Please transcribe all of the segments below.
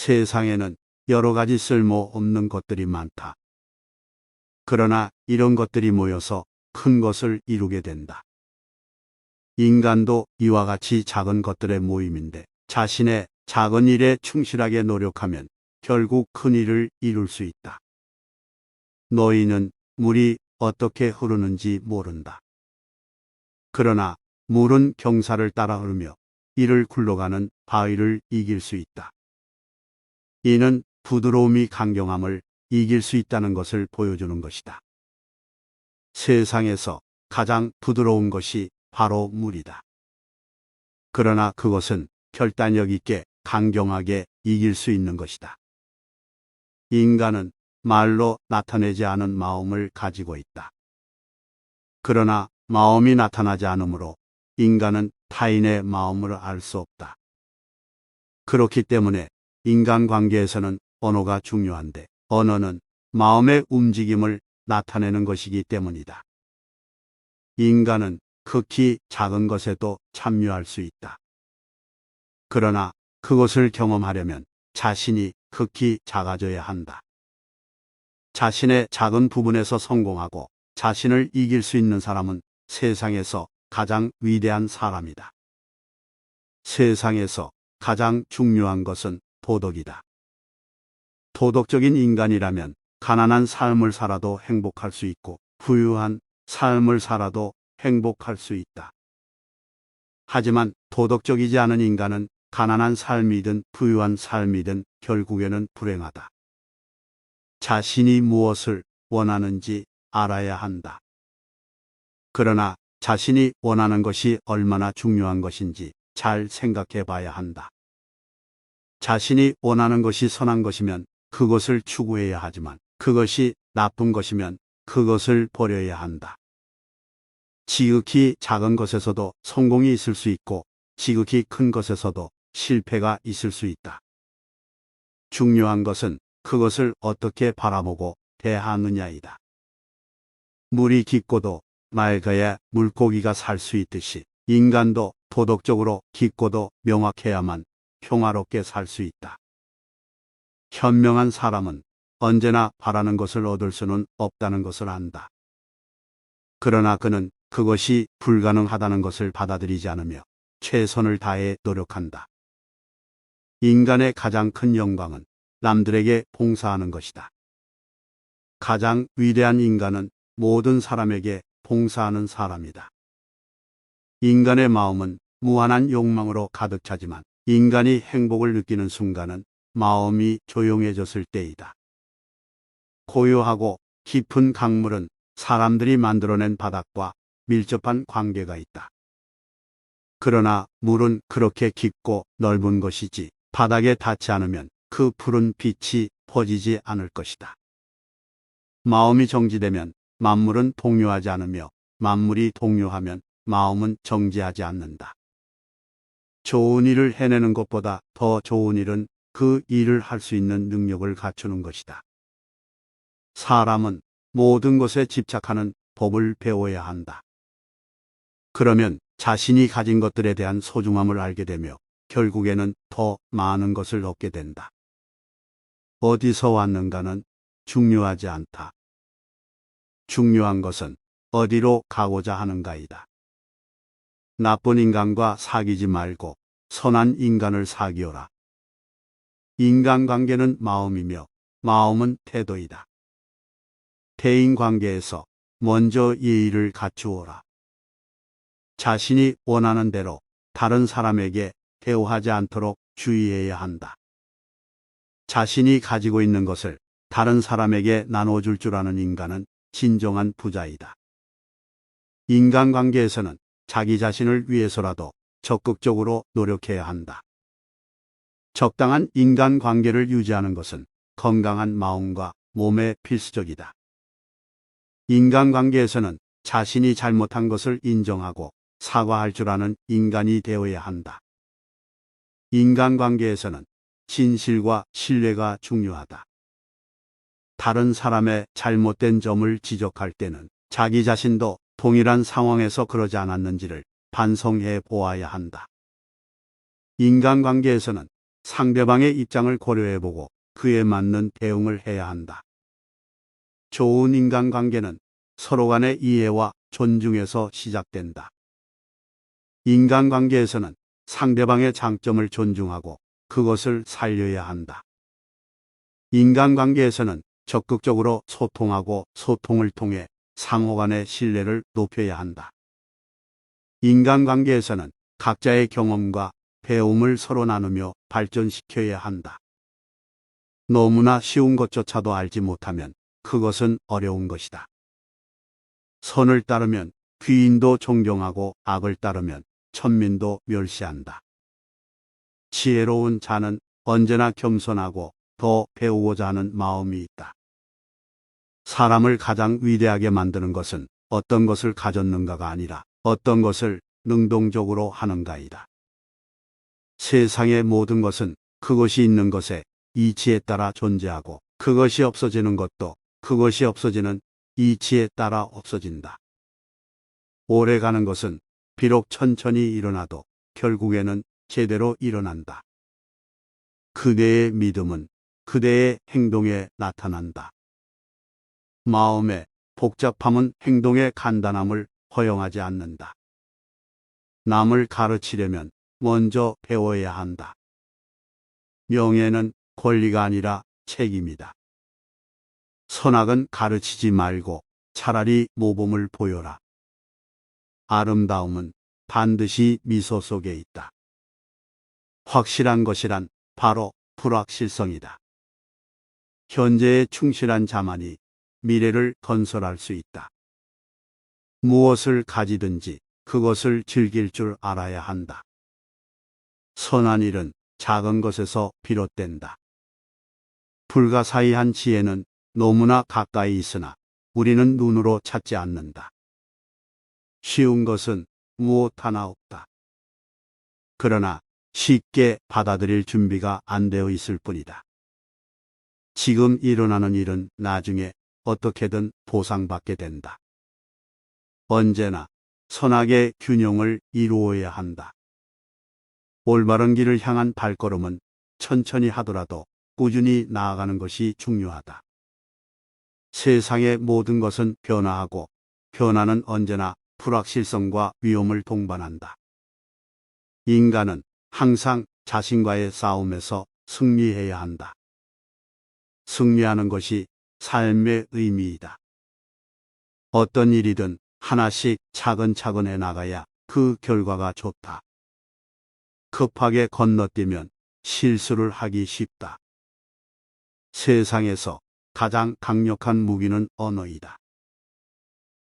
세상에는 여러 가지 쓸모없는 것들이 많다. 그러나 이런 것들이 모여서 큰 것을 이루게 된다. 인간도 이와 같이 작은 것들의 모임인데 자신의 작은 일에 충실하게 노력하면 결국 큰 일을 이룰 수 있다. 너희는 물이 어떻게 흐르는지 모른다. 그러나 물은 경사를 따라 흐르며 이를 굴러가는 바위를 이길 수 있다. 이는 부드러움이 강경함을 이길 수 있다는 것을 보여주는 것이다. 세상에서 가장 부드러운 것이 바로 물이다. 그러나 그것은 결단력 있게 강경하게 이길 수 있는 것이다. 인간은 말로 나타내지 않은 마음을 가지고 있다. 그러나 마음이 나타나지 않으므로 인간은 타인의 마음을 알 수 없다. 그렇기 때문에 인간관계에서는 언어가 중요한데 언어는 마음의 움직임을 나타내는 것이기 때문이다. 인간은 극히 작은 것에도 참여할 수 있다. 그러나 그것을 경험하려면 자신이 극히 작아져야 한다. 자신의 작은 부분에서 성공하고 자신을 이길 수 있는 사람은 세상에서 가장 위대한 사람이다. 세상에서 가장 중요한 것은 도덕이다. 도덕적인 인간이라면 가난한 삶을 살아도 행복할 수 있고 부유한 삶을 살아도 행복할 수 있다. 하지만 도덕적이지 않은 인간은 가난한 삶이든 부유한 삶이든 결국에는 불행하다. 자신이 무엇을 원하는지 알아야 한다. 그러나 자신이 원하는 것이 얼마나 중요한 것인지 잘 생각해 봐야 한다. 자신이 원하는 것이 선한 것이면 그것을 추구해야 하지만 그것이 나쁜 것이면 그것을 버려야 한다. 지극히 작은 것에서도 성공이 있을 수 있고 지극히 큰 것에서도 실패가 있을 수 있다. 중요한 것은 그것을 어떻게 바라보고 대하느냐이다. 물이 깊고도 맑아야 물고기가 살 수 있듯이 인간도 도덕적으로 깊고도 명확해야만 평화롭게 살 수 있다. 현명한 사람은 언제나 바라는 것을 얻을 수는 없다는 것을 안다. 그러나 그는 그것이 불가능하다는 것을 받아들이지 않으며 최선을 다해 노력한다. 인간의 가장 큰 영광은 남들에게 봉사하는 것이다. 가장 위대한 인간은 모든 사람에게 봉사하는 사람이다. 인간의 마음은 무한한 욕망으로 가득 차지만 인간이 행복을 느끼는 순간은 마음이 조용해졌을 때이다. 고요하고 깊은 강물은 사람들이 만들어낸 바닥과 밀접한 관계가 있다. 그러나 물은 그렇게 깊고 넓은 것이지 바닥에 닿지 않으면 그 푸른 빛이 퍼지지 않을 것이다. 마음이 정지되면 만물은 동요하지 않으며 만물이 동요하면 마음은 정지하지 않는다. 좋은 일을 해내는 것보다 더 좋은 일은 그 일을 할 수 있는 능력을 갖추는 것이다. 사람은 모든 것에 집착하는 법을 배워야 한다. 그러면 자신이 가진 것들에 대한 소중함을 알게 되며 결국에는 더 많은 것을 얻게 된다. 어디서 왔는가는 중요하지 않다. 중요한 것은 어디로 가고자 하는가이다. 나쁜 인간과 사귀지 말고 선한 인간을 사귀어라. 인간관계는 마음이며 마음은 태도이다. 대인관계에서 먼저 예의를 갖추어라. 자신이 원하는 대로 다른 사람에게 대우하지 않도록 주의해야 한다. 자신이 가지고 있는 것을 다른 사람에게 나눠줄 줄 아는 인간은 진정한 부자이다. 인간관계에서는 자기 자신을 위해서라도 적극적으로 노력해야 한다. 적당한 인간관계를 유지하는 것은 건강한 마음과 몸에 필수적이다. 인간관계에서는 자신이 잘못한 것을 인정하고 사과할 줄 아는 인간이 되어야 한다. 인간관계에서는 진실과 신뢰가 중요하다. 다른 사람의 잘못된 점을 지적할 때는 자기 자신도 동일한 상황에서 그러지 않았는지를 반성해 보아야 한다. 인간관계에서는 상대방의 입장을 고려해보고 그에 맞는 대응을 해야 한다. 좋은 인간관계는 서로 간의 이해와 존중에서 시작된다. 인간관계에서는 상대방의 장점을 존중하고 그것을 살려야 한다. 인간관계에서는 적극적으로 소통하고 소통을 통해 상호 간의 신뢰를 높여야 한다. 인간관계에서는 각자의 경험과 배움을 서로 나누며 발전시켜야 한다. 너무나 쉬운 것조차도 알지 못하면 그것은 어려운 것이다. 선을 따르면 귀인도 존경하고 악을 따르면 천민도 멸시한다. 지혜로운 자는 언제나 겸손하고 더 배우고자 하는 마음이 있다. 사람을 가장 위대하게 만드는 것은 어떤 것을 가졌는가가 아니라 어떤 것을 능동적으로 하는가이다. 세상의 모든 것은 그것이 있는 것의 이치에 따라 존재하고 그것이 없어지는 것도 그것이 없어지는 이치에 따라 없어진다. 오래가는 것은 비록 천천히 일어나도 결국에는 제대로 일어난다. 그대의 믿음은 그대의 행동에 나타난다. 마음의 복잡함은 행동의 간단함을 허용하지 않는다. 남을 가르치려면 먼저 배워야 한다. 명예는 권리가 아니라 책임이다. 선악은 가르치지 말고 차라리 모범을 보여라. 아름다움은 반드시 미소 속에 있다. 확실한 것이란 바로 불확실성이다. 현재에 충실한 자만이 미래를 건설할 수 있다. 무엇을 가지든지 그것을 즐길 줄 알아야 한다. 선한 일은 작은 것에서 비롯된다. 불가사의한 지혜는 너무나 가까이 있으나 우리는 눈으로 찾지 않는다. 쉬운 것은 무엇 하나 없다. 그러나 쉽게 받아들일 준비가 안 되어 있을 뿐이다. 지금 일어나는 일은 나중에 어떻게든 보상받게 된다. 언제나 선악의 균형을 이루어야 한다. 올바른 길을 향한 발걸음은 천천히 하더라도 꾸준히 나아가는 것이 중요하다. 세상의 모든 것은 변화하고 변화는 언제나 불확실성과 위험을 동반한다. 인간은 항상 자신과의 싸움에서 승리해야 한다. 승리하는 것이 삶의 의미이다. 어떤 일이든 하나씩 차근차근 해나가야 그 결과가 좋다. 급하게 건너뛰면 실수를 하기 쉽다. 세상에서 가장 강력한 무기는 언어이다.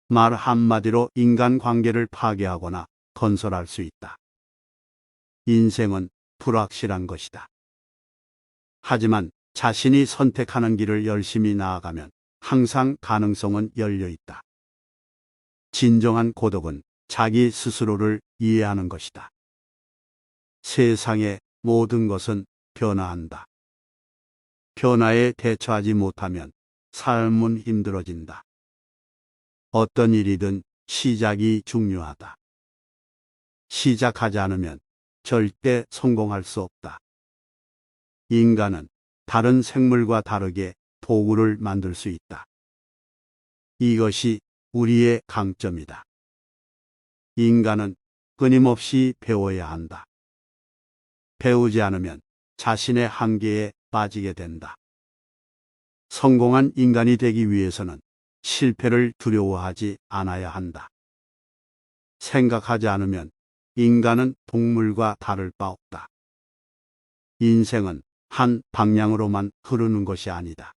말 한마디로 인간관계를 파괴하거나 건설할 수 있다. 인생은 불확실한 것이다. 하지만 자신이 선택하는 길을 열심히 나아가면 항상 가능성은 열려 있다. 진정한 고독은 자기 스스로를 이해하는 것이다. 세상의 모든 것은 변화한다. 변화에 대처하지 못하면 삶은 힘들어진다. 어떤 일이든 시작이 중요하다. 시작하지 않으면 절대 성공할 수 없다. 인간은 다른 생물과 다르게 도구를 만들 수 있다. 이것이 우리의 강점이다. 인간은 끊임없이 배워야 한다. 배우지 않으면 자신의 한계에 빠지게 된다. 성공한 인간이 되기 위해서는 실패를 두려워하지 않아야 한다. 생각하지 않으면 인간은 동물과 다를 바 없다. 인생은 한 방향으로만 흐르는 것이 아니다.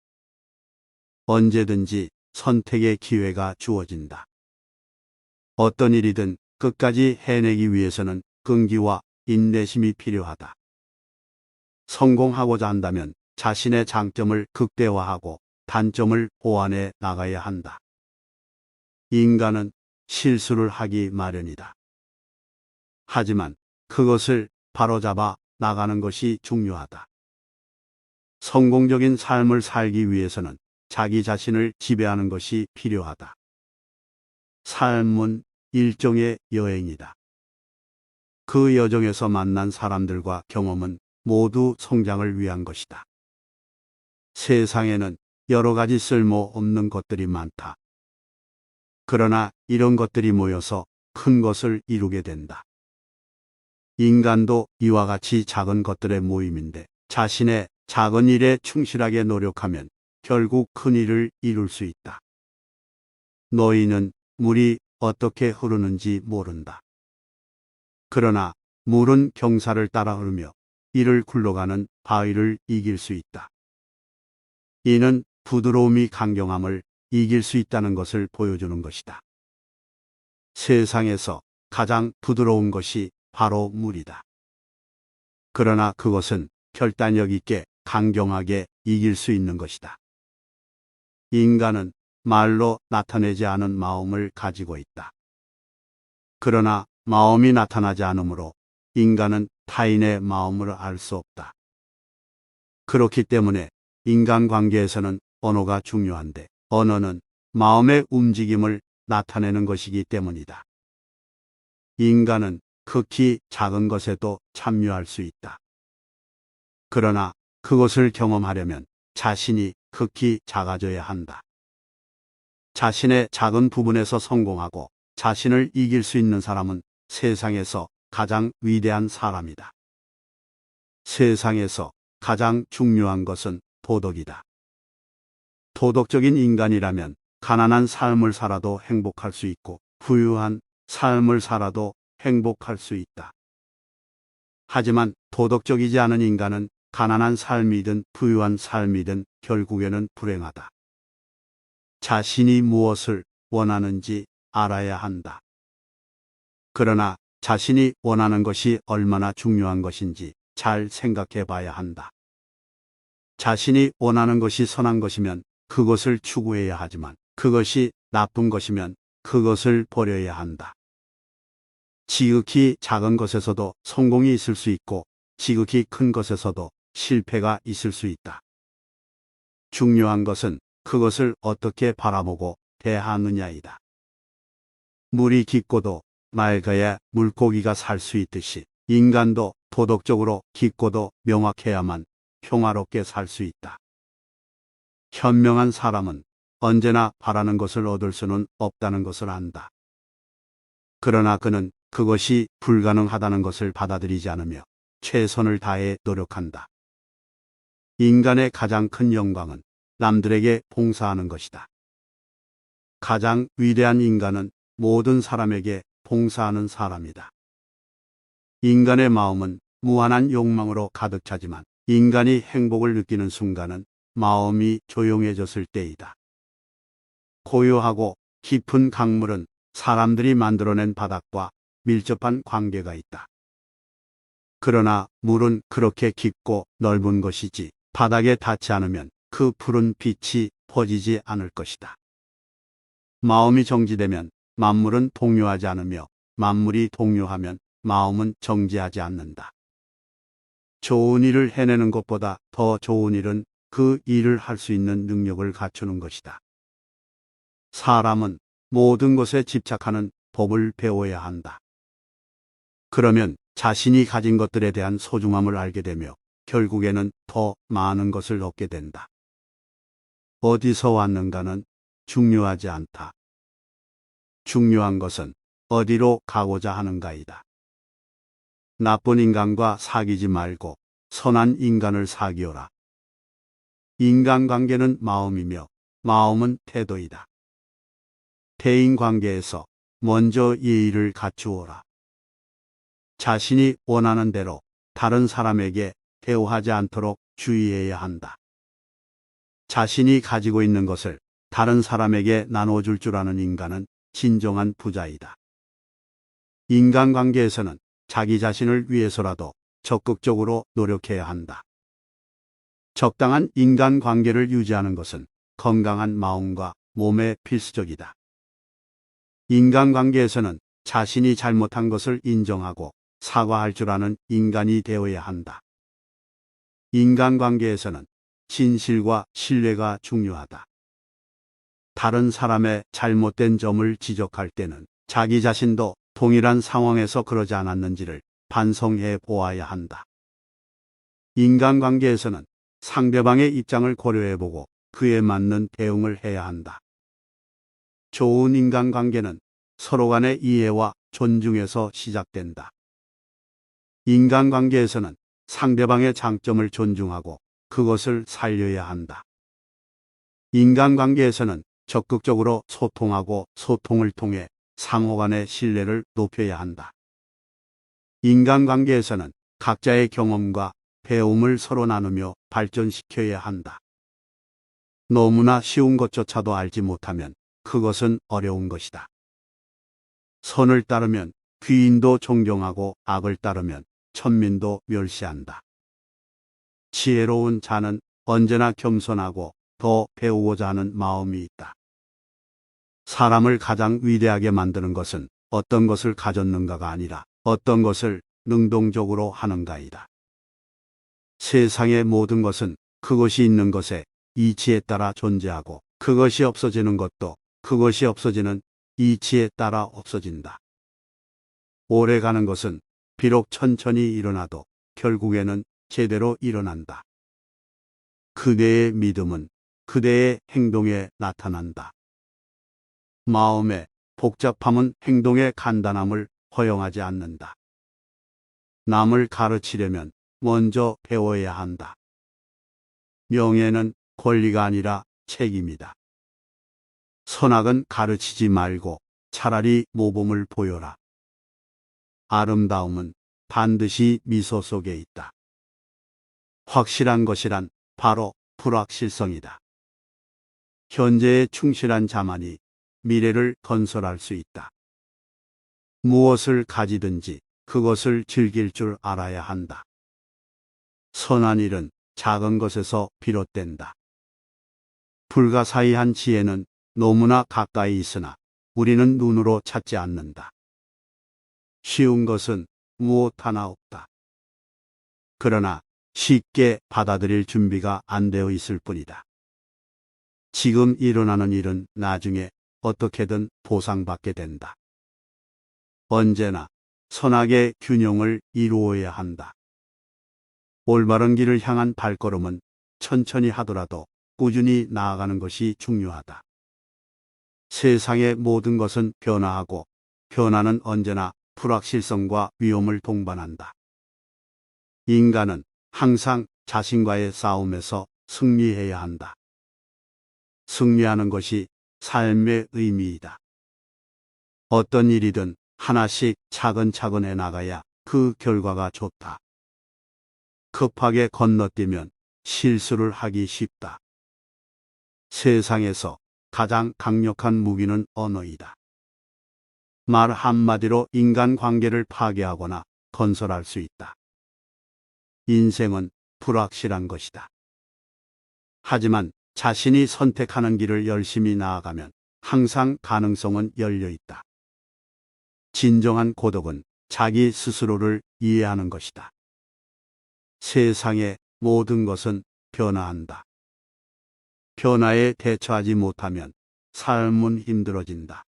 언제든지 선택의 기회가 주어진다. 어떤 일이든 끝까지 해내기 위해서는 끈기와 인내심이 필요하다. 성공하고자 한다면 자신의 장점을 극대화하고 단점을 보완해 나가야 한다. 인간은 실수를 하기 마련이다. 하지만 그것을 바로잡아 나가는 것이 중요하다. 성공적인 삶을 살기 위해서는 자기 자신을 지배하는 것이 필요하다. 삶은 일종의 여행이다. 그 여정에서 만난 사람들과 경험은 모두 성장을 위한 것이다. 세상에는 여러 가지 쓸모없는 것들이 많다. 그러나 이런 것들이 모여서 큰 것을 이루게 된다. 인간도 이와 같이 작은 것들의 모임인데 자신의 작은 일에 충실하게 노력하면 결국 큰 일을 이룰 수 있다. 너희는 물이 어떻게 흐르는지 모른다. 그러나 물은 경사를 따라 흐르며 이를 굴러가는 바위를 이길 수 있다. 이는 부드러움이 강경함을 이길 수 있다는 것을 보여주는 것이다. 세상에서 가장 부드러운 것이 바로 물이다. 그러나 그것은 결단력 있게 강경하게 이길 수 있는 것이다. 인간은 말로 나타내지 않은 마음을 가지고 있다. 그러나 마음이 나타나지 않으므로 인간은 타인의 마음을 알 수 없다. 그렇기 때문에 인간관계에서는 언어가 중요한데 언어는 마음의 움직임을 나타내는 것이기 때문이다. 인간은 극히 작은 것에도 참여할 수 있다. 그러나 그것을 경험하려면 자신이 극히 작아져야 한다. 자신의 작은 부분에서 성공하고 자신을 이길 수 있는 사람은 세상에서 가장 위대한 사람이다. 세상에서 가장 중요한 것은 도덕이다. 도덕적인 인간이라면 가난한 삶을 살아도 행복할 수 있고 부유한 삶을 살아도 행복할 수 있다. 하지만 도덕적이지 않은 인간은 가난한 삶이든 부유한 삶이든 결국에는 불행하다. 자신이 무엇을 원하는지 알아야 한다. 그러나 자신이 원하는 것이 얼마나 중요한 것인지 잘 생각해 봐야 한다. 자신이 원하는 것이 선한 것이면 그것을 추구해야 하지만 그것이 나쁜 것이면 그것을 버려야 한다. 지극히 작은 것에서도 성공이 있을 수 있고 지극히 큰 것에서도 실패가 있을 수 있다. 중요한 것은 그것을 어떻게 바라보고 대하느냐이다. 물이 깊고도 맑아야 물고기가 살 수 있듯이 인간도 도덕적으로 깊고도 명확해야만 평화롭게 살 수 있다. 현명한 사람은 언제나 바라는 것을 얻을 수는 없다는 것을 안다. 그러나 그는 그것이 불가능하다는 것을 받아들이지 않으며 최선을 다해 노력한다. 인간의 가장 큰 영광은 남들에게 봉사하는 것이다. 가장 위대한 인간은 모든 사람에게 봉사하는 사람이다. 인간의 마음은 무한한 욕망으로 가득 차지만 인간이 행복을 느끼는 순간은 마음이 조용해졌을 때이다. 고요하고 깊은 강물은 사람들이 만들어낸 바닥과 밀접한 관계가 있다. 그러나 물은 그렇게 깊고 넓은 것이지 바닥에 닿지 않으면 그 푸른 빛이 퍼지지 않을 것이다. 마음이 정지되면 만물은 동요하지 않으며 만물이 동요하면 마음은 정지하지 않는다. 좋은 일을 해내는 것보다 더 좋은 일은 그 일을 할 수 있는 능력을 갖추는 것이다. 사람은 모든 것에 집착하는 법을 배워야 한다. 그러면 자신이 가진 것들에 대한 소중함을 알게 되며 결국에는 더 많은 것을 얻게 된다. 어디서 왔는가는 중요하지 않다. 중요한 것은 어디로 가고자 하는가이다. 나쁜 인간과 사귀지 말고 선한 인간을 사귀어라. 인간관계는 마음이며 마음은 태도이다. 대인관계에서 먼저 예의를 갖추어라. 자신이 원하는 대로 다른 사람에게 대우하지 않도록 주의해야 한다. 자신이 가지고 있는 것을 다른 사람에게 나눠줄 줄 아는 인간은 진정한 부자이다. 인간관계에서는 자기 자신을 위해서라도 적극적으로 노력해야 한다. 적당한 인간관계를 유지하는 것은 건강한 마음과 몸에 필수적이다. 인간관계에서는 자신이 잘못한 것을 인정하고 사과할 줄 아는 인간이 되어야 한다. 인간관계에서는 진실과 신뢰가 중요하다. 다른 사람의 잘못된 점을 지적할 때는 자기 자신도 동일한 상황에서 그러지 않았는지를 반성해 보아야 한다. 인간관계에서는 상대방의 입장을 고려해보고 그에 맞는 대응을 해야 한다. 좋은 인간관계는 서로 간의 이해와 존중에서 시작된다. 인간관계에서는 상대방의 장점을 존중하고 그것을 살려야 한다. 인간관계에서는 적극적으로 소통하고 소통을 통해 상호 간의 신뢰를 높여야 한다. 인간관계에서는 각자의 경험과 배움을 서로 나누며 발전시켜야 한다. 너무나 쉬운 것조차도 알지 못하면 그것은 어려운 것이다. 선을 따르면 귀인도 존경하고 악을 따르면 천민도 멸시한다. 지혜로운 자는 언제나 겸손하고 더 배우고자 하는 마음이 있다. 사람을 가장 위대하게 만드는 것은 어떤 것을 가졌는가가 아니라 어떤 것을 능동적으로 하는가이다. 세상의 모든 것은 그것이 있는 것의 이치에 따라 존재하고 그것이 없어지는 것도 그것이 없어지는 이치에 따라 없어진다. 오래가는 것은 비록 천천히 일어나도 결국에는 제대로 일어난다. 그대의 믿음은 그대의 행동에 나타난다. 마음의 복잡함은 행동의 간단함을 허용하지 않는다. 남을 가르치려면 먼저 배워야 한다. 명예는 권리가 아니라 책임이다. 선악은 가르치지 말고 차라리 모범을 보여라. 아름다움은 반드시 미소 속에 있다. 확실한 것이란 바로 불확실성이다. 현재에 충실한 자만이 미래를 건설할 수 있다. 무엇을 가지든지 그것을 즐길 줄 알아야 한다. 선한 일은 작은 것에서 비롯된다. 불가사의한 지혜는 너무나 가까이 있으나 우리는 눈으로 찾지 않는다. 쉬운 것은 무엇 하나 없다. 그러나 쉽게 받아들일 준비가 안 되어 있을 뿐이다. 지금 일어나는 일은 나중에 어떻게든 보상받게 된다. 언제나 선악의 균형을 이루어야 한다. 올바른 길을 향한 발걸음은 천천히 하더라도 꾸준히 나아가는 것이 중요하다. 세상의 모든 것은 변화하고 변화는 언제나 불확실성과 위험을 동반한다. 인간은 항상 자신과의 싸움에서 승리해야 한다. 승리하는 것이 삶의 의미이다. 어떤 일이든 하나씩 차근차근 해나가야 그 결과가 좋다. 급하게 건너뛰면 실수를 하기 쉽다. 세상에서 가장 강력한 무기는 언어이다. 말 한마디로 인간관계를 파괴하거나 건설할 수 있다. 인생은 불확실한 것이다. 하지만 자신이 선택하는 길을 열심히 나아가면 항상 가능성은 열려 있다. 진정한 고독은 자기 스스로를 이해하는 것이다. 세상의 모든 것은 변화한다. 변화에 대처하지 못하면 삶은 힘들어진다.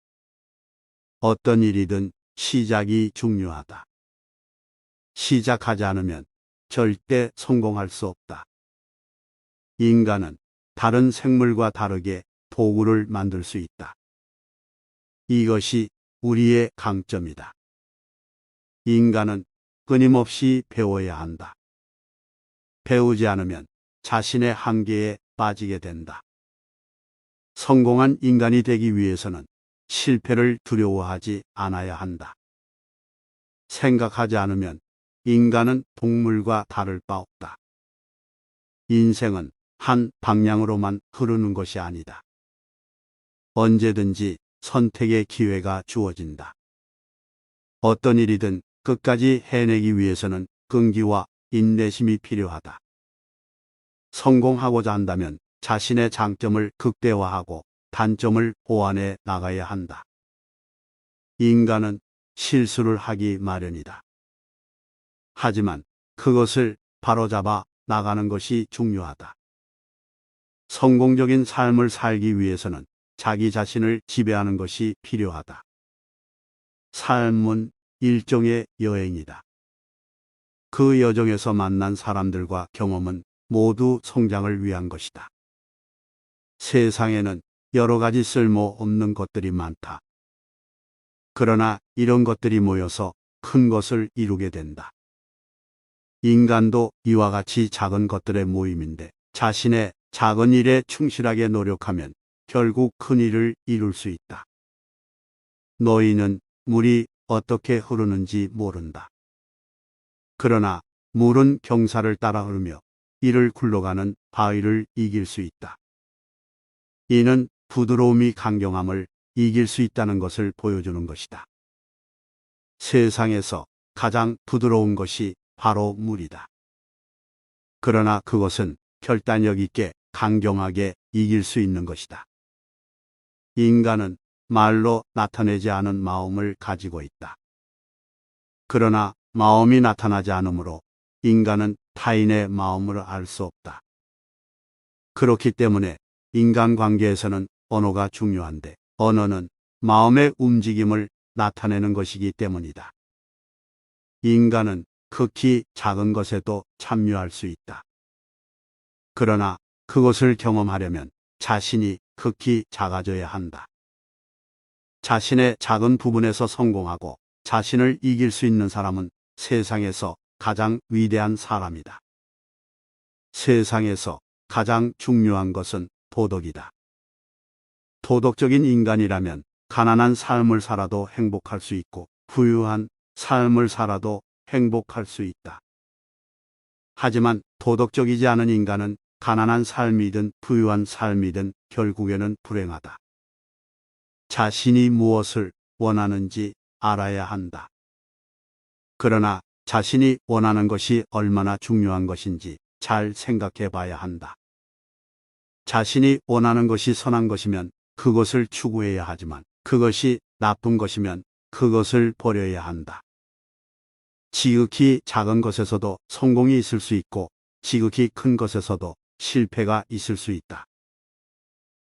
어떤 일이든 시작이 중요하다. 시작하지 않으면 절대 성공할 수 없다. 인간은 다른 생물과 다르게 도구를 만들 수 있다. 이것이 우리의 강점이다. 인간은 끊임없이 배워야 한다. 배우지 않으면 자신의 한계에 빠지게 된다. 성공한 인간이 되기 위해서는 실패를 두려워하지 않아야 한다. 생각하지 않으면 인간은 동물과 다를 바 없다. 인생은 한 방향으로만 흐르는 것이 아니다. 언제든지 선택의 기회가 주어진다. 어떤 일이든 끝까지 해내기 위해서는 끈기와 인내심이 필요하다. 성공하고자 한다면 자신의 장점을 극대화하고 단점을 보완해 나가야 한다. 인간은 실수를 하기 마련이다. 하지만 그것을 바로잡아 나가는 것이 중요하다. 성공적인 삶을 살기 위해서는 자기 자신을 지배하는 것이 필요하다. 삶은 일종의 여행이다. 그 여정에서 만난 사람들과 경험은 모두 성장을 위한 것이다. 세상에는 여러 가지 쓸모없는 것들이 많다. 그러나 이런 것들이 모여서 큰 것을 이루게 된다. 인간도 이와 같이 작은 것들의 모임인데 자신의 작은 일에 충실하게 노력하면 결국 큰 일을 이룰 수 있다. 너희는 물이 어떻게 흐르는지 모른다. 그러나 물은 경사를 따라 흐르며 이를 굴러가는 바위를 이길 수 있다. 이는 부드러움이 강경함을 이길 수 있다는 것을 보여주는 것이다. 세상에서 가장 부드러운 것이 바로 물이다. 그러나 그것은 결단력 있게 강경하게 이길 수 있는 것이다. 인간은 말로 나타내지 않은 마음을 가지고 있다. 그러나 마음이 나타나지 않으므로 인간은 타인의 마음을 알 수 없다. 그렇기 때문에 인간관계에서는 언어가 중요한데 언어는 마음의 움직임을 나타내는 것이기 때문이다. 인간은 극히 작은 것에도 참여할 수 있다. 그러나 그것을 경험하려면 자신이 극히 작아져야 한다. 자신의 작은 부분에서 성공하고 자신을 이길 수 있는 사람은 세상에서 가장 위대한 사람이다. 세상에서 가장 중요한 것은 도덕이다. 도덕적인 인간이라면 가난한 삶을 살아도 행복할 수 있고 부유한 삶을 살아도 행복할 수 있다. 하지만 도덕적이지 않은 인간은 가난한 삶이든 부유한 삶이든 결국에는 불행하다. 자신이 무엇을 원하는지 알아야 한다. 그러나 자신이 원하는 것이 얼마나 중요한 것인지 잘 생각해 봐야 한다. 자신이 원하는 것이 선한 것이면 그것을 추구해야 하지만 그것이 나쁜 것이면 그것을 버려야 한다. 지극히 작은 것에서도 성공이 있을 수 있고 지극히 큰 것에서도 실패가 있을 수 있다.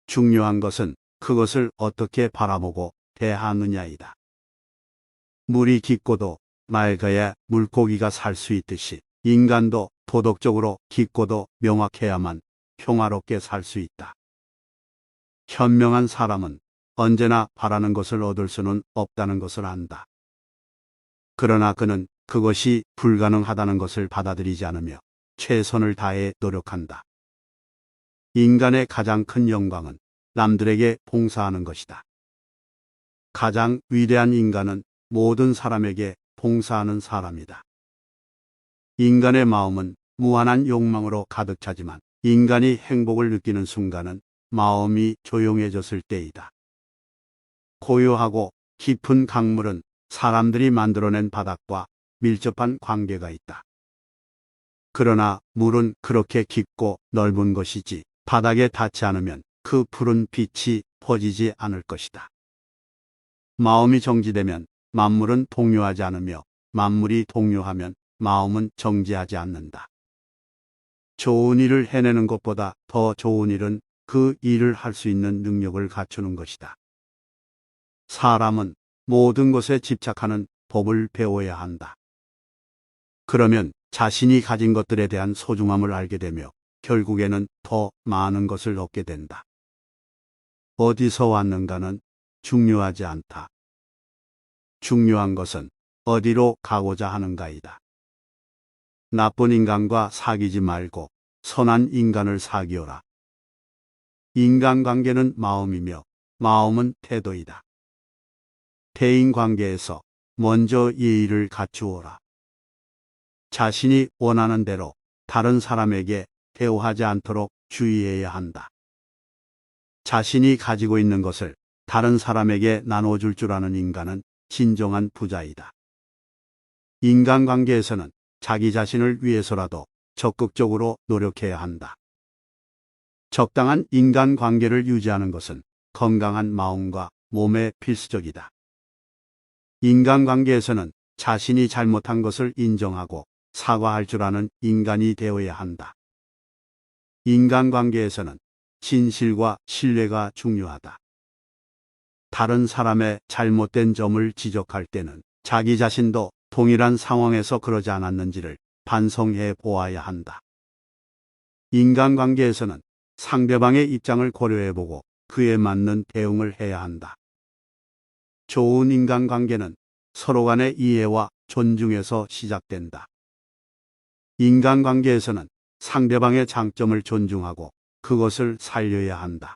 중요한 것은 그것을 어떻게 바라보고 대하느냐이다. 물이 깊고도 맑아야 물고기가 살 수 있듯이 인간도 도덕적으로 깊고도 명확해야만 평화롭게 살 수 있다. 현명한 사람은 언제나 바라는 것을 얻을 수는 없다는 것을 안다. 그러나 그는 그것이 불가능하다는 것을 받아들이지 않으며 최선을 다해 노력한다. 인간의 가장 큰 영광은 남들에게 봉사하는 것이다. 가장 위대한 인간은 모든 사람에게 봉사하는 사람이다. 인간의 마음은 무한한 욕망으로 가득 차지만 인간이 행복을 느끼는 순간은 마음이 조용해졌을 때이다. 고요하고 깊은 강물은 사람들이 만들어낸 바닥과 밀접한 관계가 있다. 그러나 물은 그렇게 깊고 넓은 것이지 바닥에 닿지 않으면 그 푸른 빛이 퍼지지 않을 것이다. 마음이 정지되면 만물은 동요하지 않으며 만물이 동요하면 마음은 정지하지 않는다. 좋은 일을 해내는 것보다 더 좋은 일은 그 일을 할 수 있는 능력을 갖추는 것이다. 사람은 모든 것에 집착하는 법을 배워야 한다. 그러면 자신이 가진 것들에 대한 소중함을 알게 되며 결국에는 더 많은 것을 얻게 된다. 어디서 왔는가는 중요하지 않다. 중요한 것은 어디로 가고자 하는가이다. 나쁜 인간과 사귀지 말고 선한 인간을 사귀어라. 인간관계는 마음이며 마음은 태도이다. 대인관계에서 먼저 예의를 갖추어라. 자신이 원하는 대로 다른 사람에게 대우하지 않도록 주의해야 한다. 자신이 가지고 있는 것을 다른 사람에게 나눠줄 줄 아는 인간은 진정한 부자이다. 인간관계에서는 자기 자신을 위해서라도 적극적으로 노력해야 한다. 적당한 인간관계를 유지하는 것은 건강한 마음과 몸에 필수적이다. 인간관계에서는 자신이 잘못한 것을 인정하고 사과할 줄 아는 인간이 되어야 한다. 인간관계에서는 진실과 신뢰가 중요하다. 다른 사람의 잘못된 점을 지적할 때는 자기 자신도 동일한 상황에서 그러지 않았는지를 반성해 보아야 한다. 인간관계에서는 상대방의 입장을 고려해보고 그에 맞는 대응을 해야 한다. 좋은 인간관계는 서로 간의 이해와 존중에서 시작된다. 인간관계에서는 상대방의 장점을 존중하고 그것을 살려야 한다.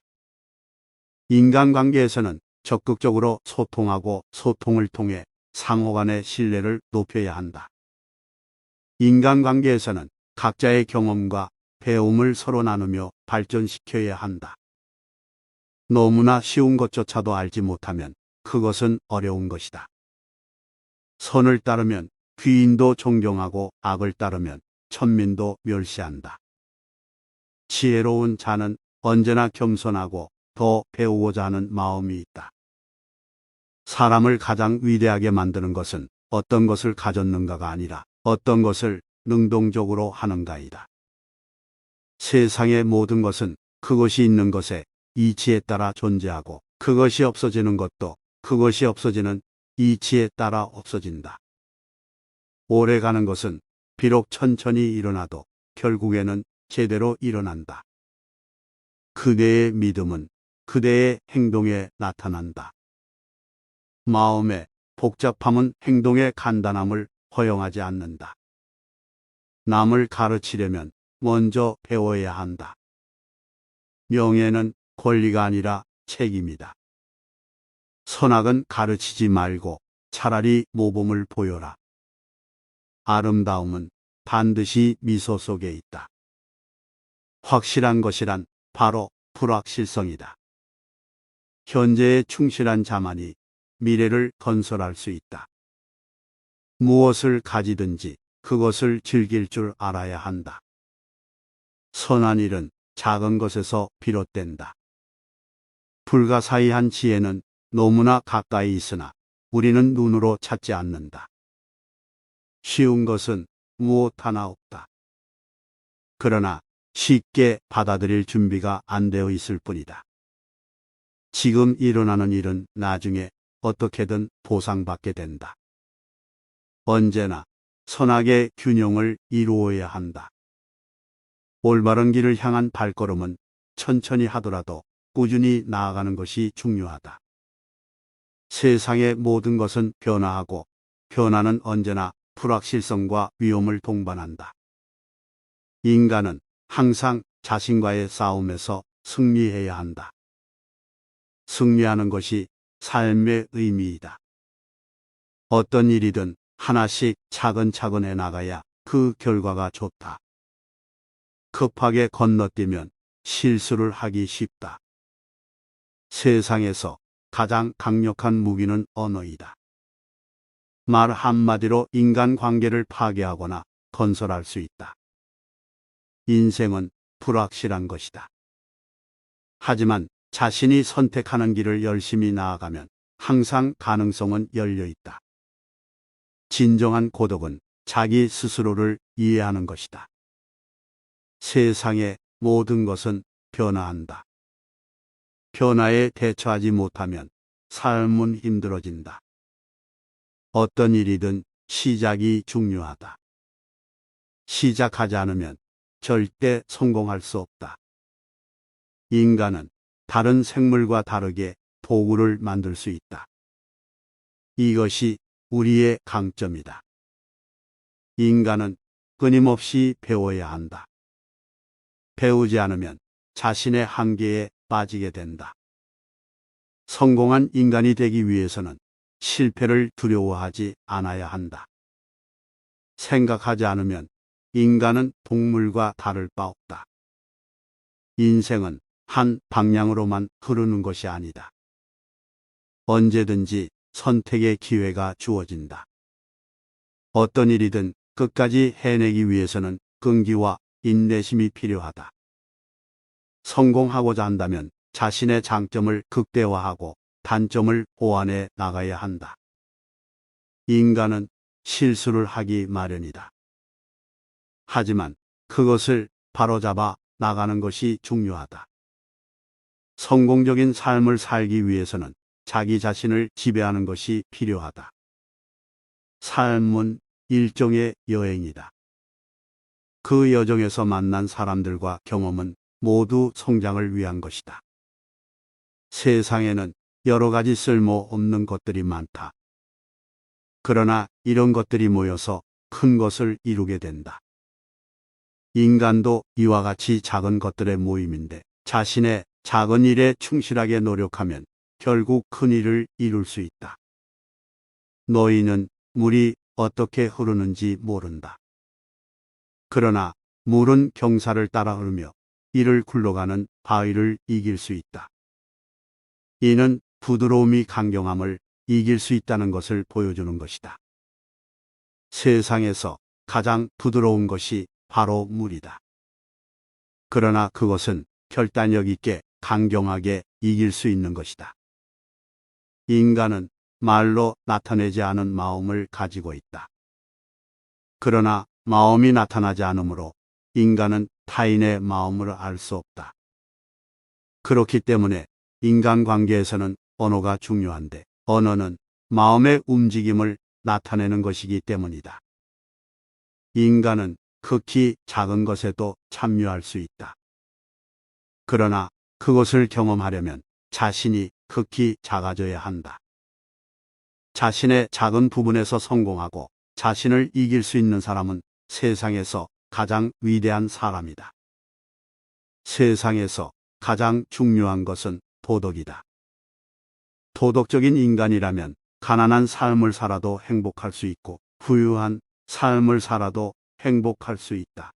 인간관계에서는 적극적으로 소통하고 소통을 통해 상호 간의 신뢰를 높여야 한다. 인간관계에서는 각자의 경험과 배움을 서로 나누며 발전시켜야 한다. 너무나 쉬운 것조차도 알지 못하면 그것은 어려운 것이다. 선을 따르면 귀인도 존경하고 악을 따르면 천민도 멸시한다. 지혜로운 자는 언제나 겸손하고 더 배우고자 하는 마음이 있다. 사람을 가장 위대하게 만드는 것은 어떤 것을 가졌는가가 아니라 어떤 것을 능동적으로 하는가이다. 세상의 모든 것은 그것이 있는 것의 이치에 따라 존재하고 그것이 없어지는 것도 그것이 없어지는 이치에 따라 없어진다. 오래가는 것은 비록 천천히 일어나도 결국에는 제대로 일어난다. 그대의 믿음은 그대의 행동에 나타난다. 마음의 복잡함은 행동의 간단함을 허용하지 않는다. 남을 가르치려면 먼저 배워야 한다. 명예는 권리가 아니라 책임이다. 선악은 가르치지 말고 차라리 모범을 보여라. 아름다움은 반드시 미소 속에 있다. 확실한 것이란 바로 불확실성이다. 현재에 충실한 자만이 미래를 건설할 수 있다. 무엇을 가지든지 그것을 즐길 줄 알아야 한다. 선한 일은 작은 것에서 비롯된다. 불가사의한 지혜는 너무나 가까이 있으나 우리는 눈으로 찾지 않는다. 쉬운 것은 무엇 하나 없다. 그러나 쉽게 받아들일 준비가 안 되어 있을 뿐이다. 지금 일어나는 일은 나중에 어떻게든 보상받게 된다. 언제나 선악의 균형을 이루어야 한다. 올바른 길을 향한 발걸음은 천천히 하더라도 꾸준히 나아가는 것이 중요하다. 세상의 모든 것은 변화하고 변화는 언제나 불확실성과 위험을 동반한다. 인간은 항상 자신과의 싸움에서 승리해야 한다. 승리하는 것이 삶의 의미이다. 어떤 일이든 하나씩 차근차근 해나가야 그 결과가 좋다. 급하게 건너뛰면 실수를 하기 쉽다. 세상에서 가장 강력한 무기는 언어이다. 말 한마디로 인간관계를 파괴하거나 건설할 수 있다. 인생은 불확실한 것이다. 하지만 자신이 선택하는 길을 열심히 나아가면 항상 가능성은 열려 있다. 진정한 고독은 자기 스스로를 이해하는 것이다. 세상의 모든 것은 변화한다. 변화에 대처하지 못하면 삶은 힘들어진다. 어떤 일이든 시작이 중요하다. 시작하지 않으면 절대 성공할 수 없다. 인간은 다른 생물과 다르게 도구를 만들 수 있다. 이것이 우리의 강점이다. 인간은 끊임없이 배워야 한다. 배우지 않으면 자신의 한계에 빠지게 된다. 성공한 인간이 되기 위해서는 실패를 두려워하지 않아야 한다. 생각하지 않으면 인간은 동물과 다를 바 없다. 인생은 한 방향으로만 흐르는 것이 아니다. 언제든지 선택의 기회가 주어진다. 어떤 일이든 끝까지 해내기 위해서는 끈기와 인내심이 필요하다. 성공하고자 한다면 자신의 장점을 극대화하고 단점을 보완해 나가야 한다. 인간은 실수를 하기 마련이다. 하지만 그것을 바로잡아 나가는 것이 중요하다. 성공적인 삶을 살기 위해서는 자기 자신을 지배하는 것이 필요하다. 삶은 일종의 여행이다. 그 여정에서 만난 사람들과 경험은 모두 성장을 위한 것이다. 세상에는 여러 가지 쓸모없는 것들이 많다. 그러나 이런 것들이 모여서 큰 것을 이루게 된다. 인간도 이와 같이 작은 것들의 모임인데 자신의 작은 일에 충실하게 노력하면 결국 큰 일을 이룰 수 있다. 너희는 물이 어떻게 흐르는지 모른다. 그러나 물은 경사를 따라 흐르며 이를 굴러가는 바위를 이길 수 있다. 이는 부드러움이 강경함을 이길 수 있다는 것을 보여주는 것이다. 세상에서 가장 부드러운 것이 바로 물이다. 그러나 그것은 결단력 있게 강경하게 이길 수 있는 것이다. 인간은 말로 나타내지 않은 마음을 가지고 있다. 그러나 마음이 나타나지 않으므로 인간은 타인의 마음을 알 수 없다. 그렇기 때문에 인간관계에서는 언어가 중요한데 언어는 마음의 움직임을 나타내는 것이기 때문이다. 인간은 극히 작은 것에도 참여할 수 있다. 그러나 그것을 경험하려면 자신이 극히 작아져야 한다. 자신의 작은 부분에서 성공하고 자신을 이길 수 있는 사람은 세상에서 가장 위대한 사람이다. 세상에서 가장 중요한 것은 도덕이다. 도덕적인 인간이라면 가난한 삶을 살아도 행복할 수 있고 부유한 삶을 살아도 행복할 수 있다.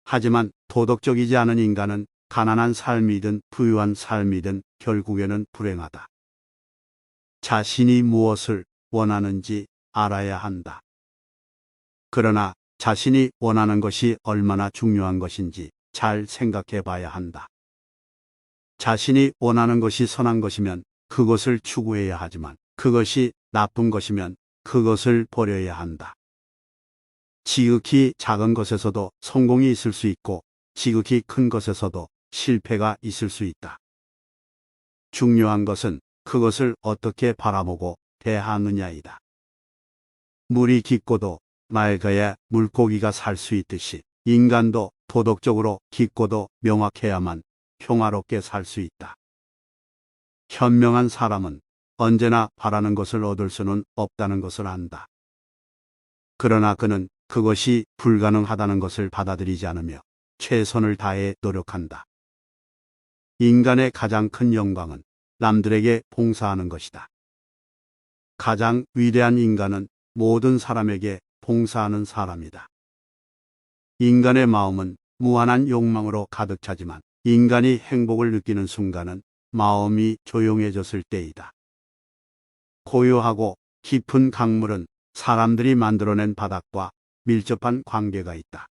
하지만 도덕적이지 않은 인간은 가난한 삶이든 부유한 삶이든 결국에는 불행하다. 자신이 무엇을 원하는지 알아야 한다. 그러나 자신이 원하는 것이 얼마나 중요한 것인지 잘 생각해 봐야 한다. 자신이 원하는 것이 선한 것이면 그것을 추구해야 하지만 그것이 나쁜 것이면 그것을 버려야 한다. 지극히 작은 것에서도 성공이 있을 수 있고 지극히 큰 것에서도 실패가 있을 수 있다. 중요한 것은 그것을 어떻게 바라보고 대하느냐이다. 물이 깊고도 맑아야 물고기가 살 수 있듯이 인간도 도덕적으로 깊고도 명확해야만 평화롭게 살 수 있다. 현명한 사람은 언제나 바라는 것을 얻을 수는 없다는 것을 안다. 그러나 그는 그것이 불가능하다는 것을 받아들이지 않으며 최선을 다해 노력한다. 인간의 가장 큰 영광은 남들에게 봉사하는 것이다. 가장 위대한 인간은 모든 사람에게 봉사하는 사람이다. 인간의 마음은 무한한 욕망으로 가득 차지만 인간이 행복을 느끼는 순간은 마음이 조용해졌을 때이다. 고요하고 깊은 강물은 사람들이 만들어낸 바닥과 밀접한 관계가 있다.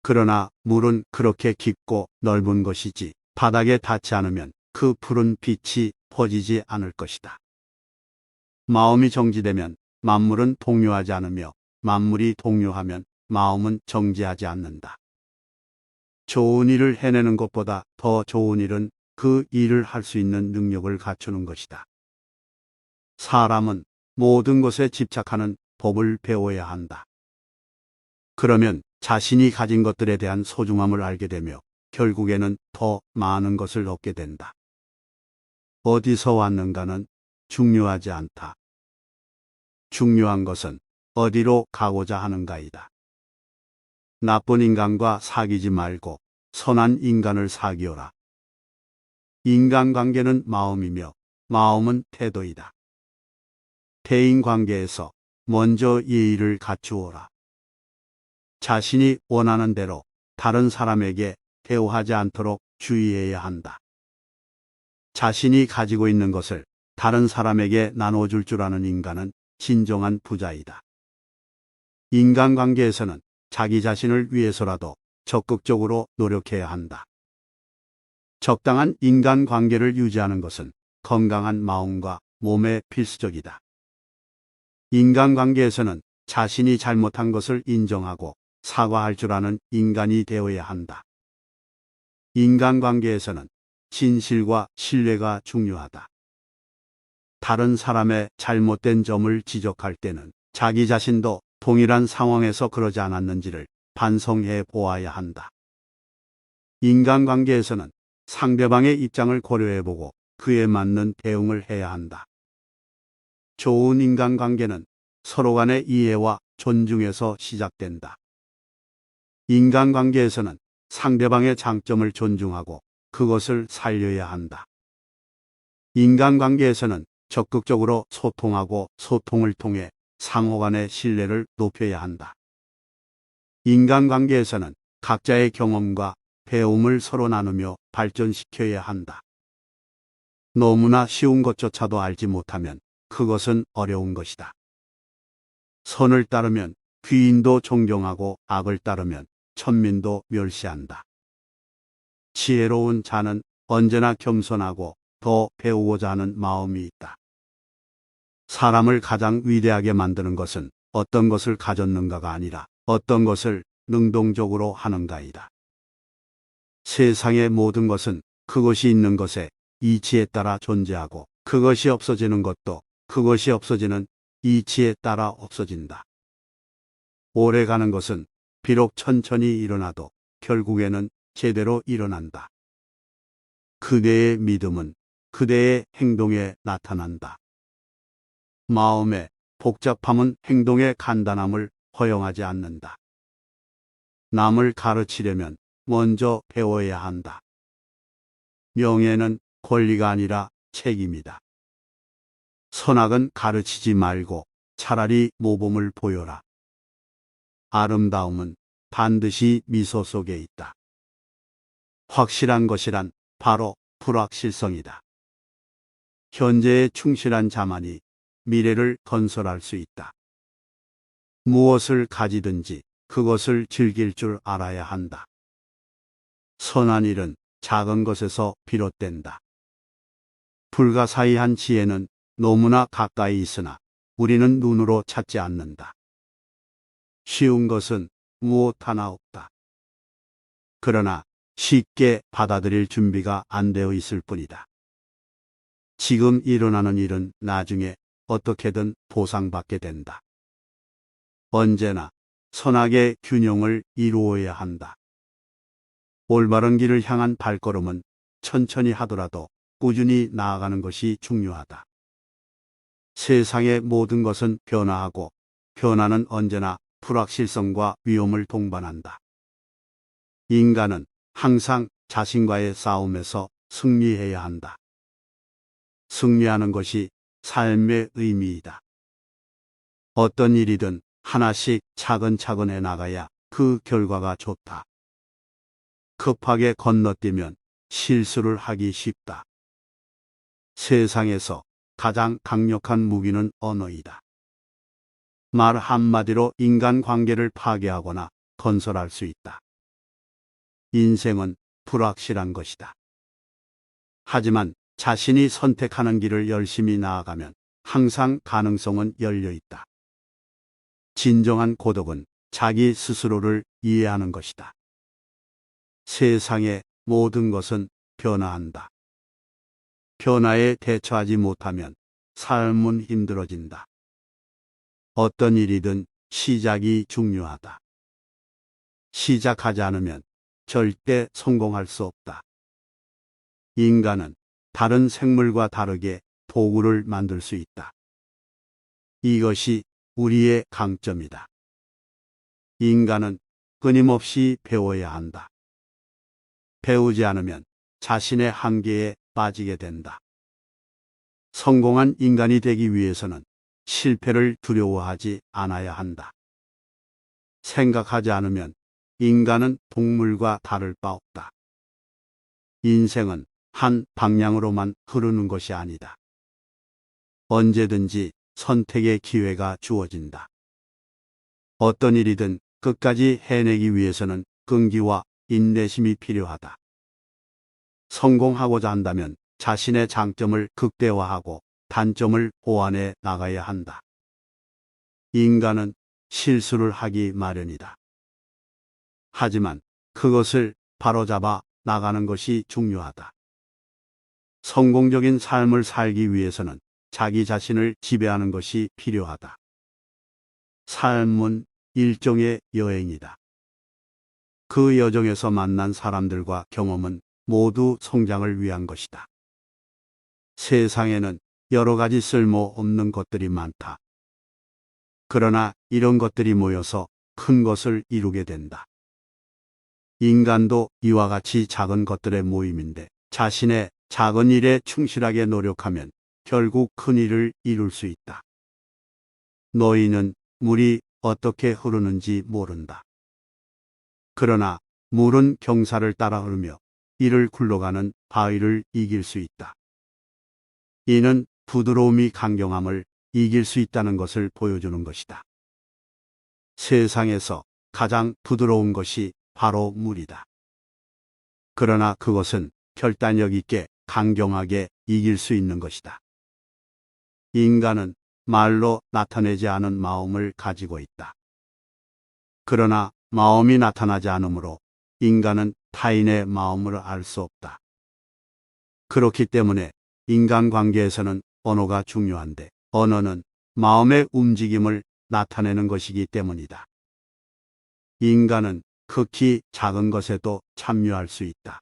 그러나 물은 그렇게 깊고 넓은 것이지 바닥에 닿지 않으면 그 푸른 빛이 퍼지지 않을 것이다. 마음이 정지되면 만물은 동요하지 않으며 만물이 동요하면 마음은 정지하지 않는다. 좋은 일을 해내는 것보다 더 좋은 일은 그 일을 할 수 있는 능력을 갖추는 것이다. 사람은 모든 것에 집착하는 법을 배워야 한다. 그러면 자신이 가진 것들에 대한 소중함을 알게 되며 결국에는 더 많은 것을 얻게 된다. 어디서 왔는가는 중요하지 않다. 중요한 것은 어디로 가고자 하는가이다. 나쁜 인간과 사귀지 말고 선한 인간을 사귀어라. 인간관계는 마음이며 마음은 태도이다. 대인관계에서 먼저 예의를 갖추어라. 자신이 원하는 대로 다른 사람에게 대우하지 않도록 주의해야 한다. 자신이 가지고 있는 것을 다른 사람에게 나눠줄 줄 아는 인간은 진정한 부자이다. 인간관계에서는 자기 자신을 위해서라도 적극적으로 노력해야 한다. 적당한 인간관계를 유지하는 것은 건강한 마음과 몸에 필수적이다. 인간관계에서는 자신이 잘못한 것을 인정하고 사과할 줄 아는 인간이 되어야 한다. 인간관계에서는 진실과 신뢰가 중요하다. 다른 사람의 잘못된 점을 지적할 때는 자기 자신도 동일한 상황에서 그러지 않았는지를 반성해 보아야 한다. 인간관계에서는 상대방의 입장을 고려해보고 그에 맞는 대응을 해야 한다. 좋은 인간관계는 서로 간의 이해와 존중에서 시작된다. 인간관계에서는 상대방의 장점을 존중하고 그것을 살려야 한다. 인간관계에서는 적극적으로 소통하고 소통을 통해 상호 간의 신뢰를 높여야 한다. 인간관계에서는 각자의 경험과 배움을 서로 나누며 발전시켜야 한다. 너무나 쉬운 것조차도 알지 못하면 그것은 어려운 것이다. 선을 따르면 귀인도 존경하고 악을 따르면 천민도 멸시한다. 지혜로운 자는 언제나 겸손하고 더 배우고자 하는 마음이 있다. 사람을 가장 위대하게 만드는 것은 어떤 것을 가졌는가가 아니라 어떤 것을 능동적으로 하는가이다. 세상의 모든 것은 그것이 있는 것의 이치에 따라 존재하고 그것이 없어지는 것도 그것이 없어지는 이치에 따라 없어진다. 오래가는 것은 비록 천천히 일어나도 결국에는 제대로 일어난다. 그대의 믿음은 그대의 행동에 나타난다. 마음의 복잡함은 행동의 간단함을 허용하지 않는다. 남을 가르치려면 먼저 배워야 한다. 명예는 권리가 아니라 책임이다. 선악은 가르치지 말고 차라리 모범을 보여라. 아름다움은 반드시 미소 속에 있다. 확실한 것이란 바로 불확실성이다. 현재에 충실한 자만이 미래를 건설할 수 있다. 무엇을 가지든지 그것을 즐길 줄 알아야 한다. 선한 일은 작은 것에서 비롯된다. 불가사의한 지혜는 너무나 가까이 있으나 우리는 눈으로 찾지 않는다. 쉬운 것은 무엇 하나 없다. 그러나 쉽게 받아들일 준비가 안 되어 있을 뿐이다. 지금 일어나는 일은 나중에 어떻게든 보상받게 된다. 언제나 선악의 균형을 이루어야 한다. 올바른 길을 향한 발걸음은 천천히 하더라도 꾸준히 나아가는 것이 중요하다. 세상의 모든 것은 변화하고 변화는 언제나 불확실성과 위험을 동반한다. 인간은 항상 자신과의 싸움에서 승리해야 한다. 승리하는 것이 삶의 의미이다. 어떤 일이든 하나씩 차근차근 해나가야 그 결과가 좋다. 급하게 건너뛰면 실수를 하기 쉽다. 세상에서 가장 강력한 무기는 언어이다. 말 한마디로 인간관계를 파괴하거나 건설할 수 있다. 인생은 불확실한 것이다. 하지만 자신이 선택하는 길을 열심히 나아가면 항상 가능성은 열려 있다. 진정한 고독은 자기 스스로를 이해하는 것이다. 세상의 모든 것은 변화한다. 변화에 대처하지 못하면 삶은 힘들어진다. 어떤 일이든 시작이 중요하다. 시작하지 않으면 절대 성공할 수 없다. 인간은 다른 생물과 다르게 도구를 만들 수 있다. 이것이 우리의 강점이다. 인간은 끊임없이 배워야 한다. 배우지 않으면 자신의 한계에 빠지게 된다. 성공한 인간이 되기 위해서는 실패를 두려워하지 않아야 한다. 생각하지 않으면 인간은 동물과 다를 바 없다. 인생은 한 방향으로만 흐르는 것이 아니다. 언제든지 선택의 기회가 주어진다. 어떤 일이든 끝까지 해내기 위해서는 끈기와 인내심이 필요하다. 성공하고자 한다면 자신의 장점을 극대화하고 단점을 보완해 나가야 한다. 인간은 실수를 하기 마련이다. 하지만 그것을 바로잡아 나가는 것이 중요하다. 성공적인 삶을 살기 위해서는 자기 자신을 지배하는 것이 필요하다. 삶은 일종의 여행이다. 그 여정에서 만난 사람들과 경험은 모두 성장을 위한 것이다. 세상에는 여러 가지 쓸모없는 것들이 많다. 그러나 이런 것들이 모여서 큰 것을 이루게 된다. 인간도 이와 같이 작은 것들의 모임인데 자신의 작은 일에 충실하게 노력하면 결국 큰 일을 이룰 수 있다. 너희는 물이 어떻게 흐르는지 모른다. 그러나 물은 경사를 따라 흐르며 이를 굴러가는 바위를 이길 수 있다. 이는 부드러움이 강경함을 이길 수 있다는 것을 보여주는 것이다. 세상에서 가장 부드러운 것이 바로 물이다. 그러나 그것은 결단력 있게 강경하게 이길 수 있는 것이다. 인간은 말로 나타내지 않은 마음을 가지고 있다. 그러나 마음이 나타나지 않으므로 인간은 타인의 마음을 알 수 없다. 그렇기 때문에 인간관계에서는 언어가 중요한데 언어는 마음의 움직임을 나타내는 것이기 때문이다. 인간은 극히 작은 것에도 참여할 수 있다.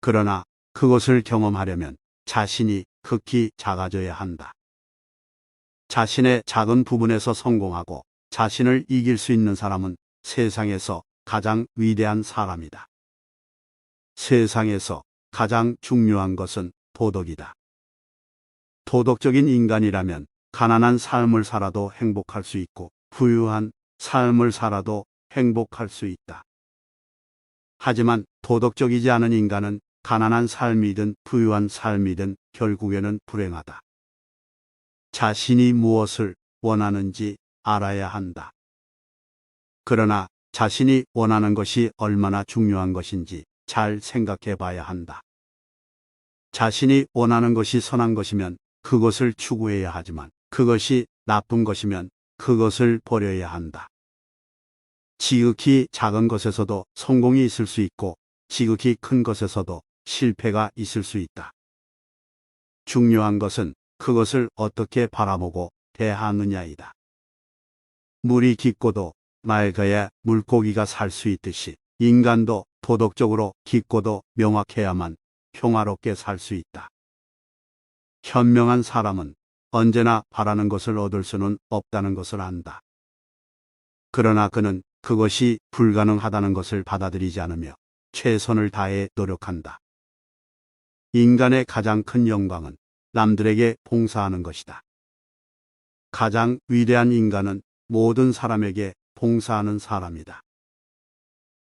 그러나 그것을 경험하려면 자신이 극히 작아져야 한다. 자신의 작은 부분에서 성공하고 자신을 이길 수 있는 사람은 세상에서 가장 위대한 사람이다. 세상에서 가장 중요한 것은 도덕이다. 도덕적인 인간이라면 가난한 삶을 살아도 행복할 수 있고 부유한 삶을 살아도 행복할 수 있다. 하지만 도덕적이지 않은 인간은 가난한 삶이든 부유한 삶이든 결국에는 불행하다. 자신이 무엇을 원하는지 알아야 한다. 그러나 자신이 원하는 것이 얼마나 중요한 것인지 잘 생각해 봐야 한다. 자신이 원하는 것이 선한 것이면 그것을 추구해야 하지만 그것이 나쁜 것이면 그것을 버려야 한다. 지극히 작은 것에서도 성공이 있을 수 있고 지극히 큰 것에서도 실패가 있을 수 있다. 중요한 것은 그것을 어떻게 바라보고 대하느냐이다. 물이 깊고도 맑아야 물고기가 살 수 있듯이 인간도 도덕적으로 깊고도 명확해야만 평화롭게 살 수 있다. 현명한 사람은 언제나 바라는 것을 얻을 수는 없다는 것을 안다. 그러나 그는 그것이 불가능하다는 것을 받아들이지 않으며 최선을 다해 노력한다. 인간의 가장 큰 영광은 남들에게 봉사하는 것이다. 가장 위대한 인간은 모든 사람에게 봉사하는 사람이다.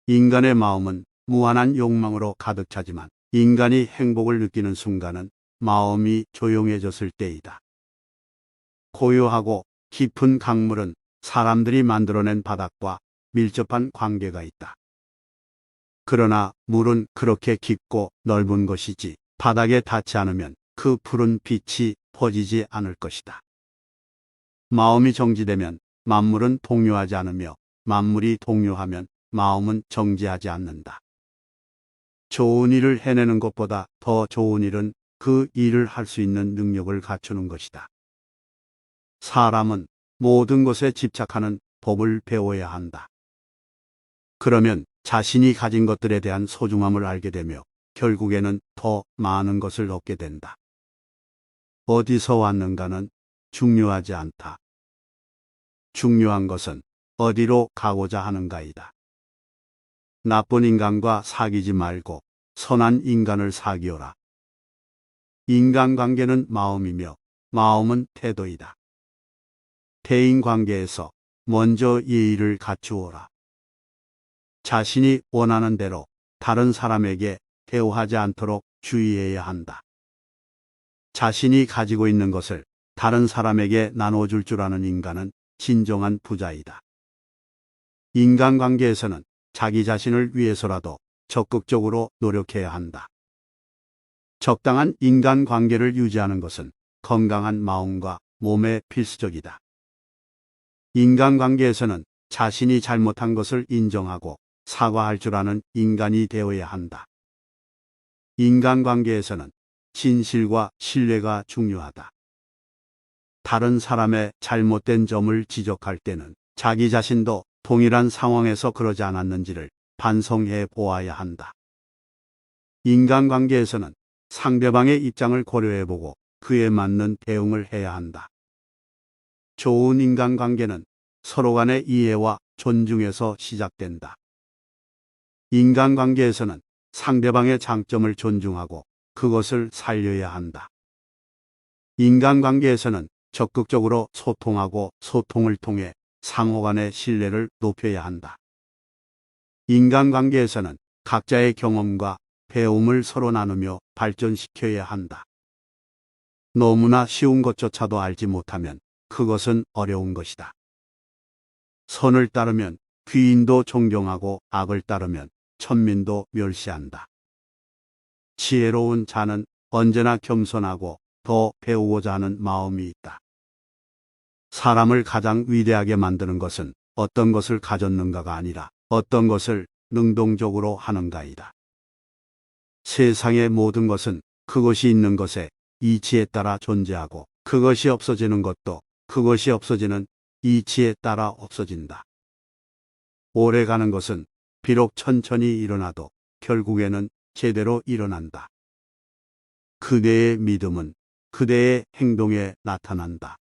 인간의 마음은 무한한 욕망으로 가득 차지만 인간이 행복을 느끼는 순간은 마음이 조용해졌을 때이다. 고요하고 깊은 강물은 사람들이 만들어낸 바닥과 밀접한 관계가 있다. 그러나 물은 그렇게 깊고 넓은 것이지 바닥에 닿지 않으면 그 푸른 빛이 퍼지지 않을 것이다. 마음이 정지되면 만물은 동요하지 않으며 만물이 동요하면 마음은 정지하지 않는다. 좋은 일을 해내는 것보다 더 좋은 일은 그 일을 할 수 있는 능력을 갖추는 것이다. 사람은 모든 것에 집착하는 법을 배워야 한다. 그러면 자신이 가진 것들에 대한 소중함을 알게 되며 결국에는 더 많은 것을 얻게 된다. 어디서 왔는가는 중요하지 않다. 중요한 것은 어디로 가고자 하는가이다. 나쁜 인간과 사귀지 말고 선한 인간을 사귀어라. 인간관계는 마음이며 마음은 태도이다. 대인관계에서 먼저 예의를 갖추어라. 자신이 원하는 대로 다른 사람에게 대우하지 않도록 주의해야 한다. 자신이 가지고 있는 것을 다른 사람에게 나눠줄 줄 아는 인간은 진정한 부자이다. 인간관계에서는 자기 자신을 위해서라도 적극적으로 노력해야 한다. 적당한 인간관계를 유지하는 것은 건강한 마음과 몸에 필수적이다. 인간관계에서는 자신이 잘못한 것을 인정하고 사과할 줄 아는 인간이 되어야 한다. 인간관계에서는 진실과 신뢰가 중요하다. 다른 사람의 잘못된 점을 지적할 때는 자기 자신도 동일한 상황에서 그러지 않았는지를 반성해 보아야 한다. 인간관계에서는 상대방의 입장을 고려해보고 그에 맞는 대응을 해야 한다. 좋은 인간관계는 서로 간의 이해와 존중에서 시작된다. 인간관계에서는 상대방의 장점을 존중하고 그것을 살려야 한다. 인간관계에서는 적극적으로 소통하고 소통을 통해 상호 간의 신뢰를 높여야 한다. 인간관계에서는 각자의 경험과 배움을 서로 나누며 발전시켜야 한다. 너무나 쉬운 것조차도 알지 못하면 그것은 어려운 것이다. 선을 따르면 귀인도 존경하고 악을 따르면 천민도 멸시한다. 지혜로운 자는 언제나 겸손하고 더 배우고자 하는 마음이 있다. 사람을 가장 위대하게 만드는 것은 어떤 것을 가졌는가가 아니라 어떤 것을 능동적으로 하는가이다. 세상의 모든 것은 그것이 있는 것의 이치에 따라 존재하고 그것이 없어지는 것도 그것이 없어지는 이치에 따라 없어진다. 오래가는 것은 비록 천천히 일어나도 결국에는 제대로 일어난다. 그대의 믿음은 그대의 행동에 나타난다.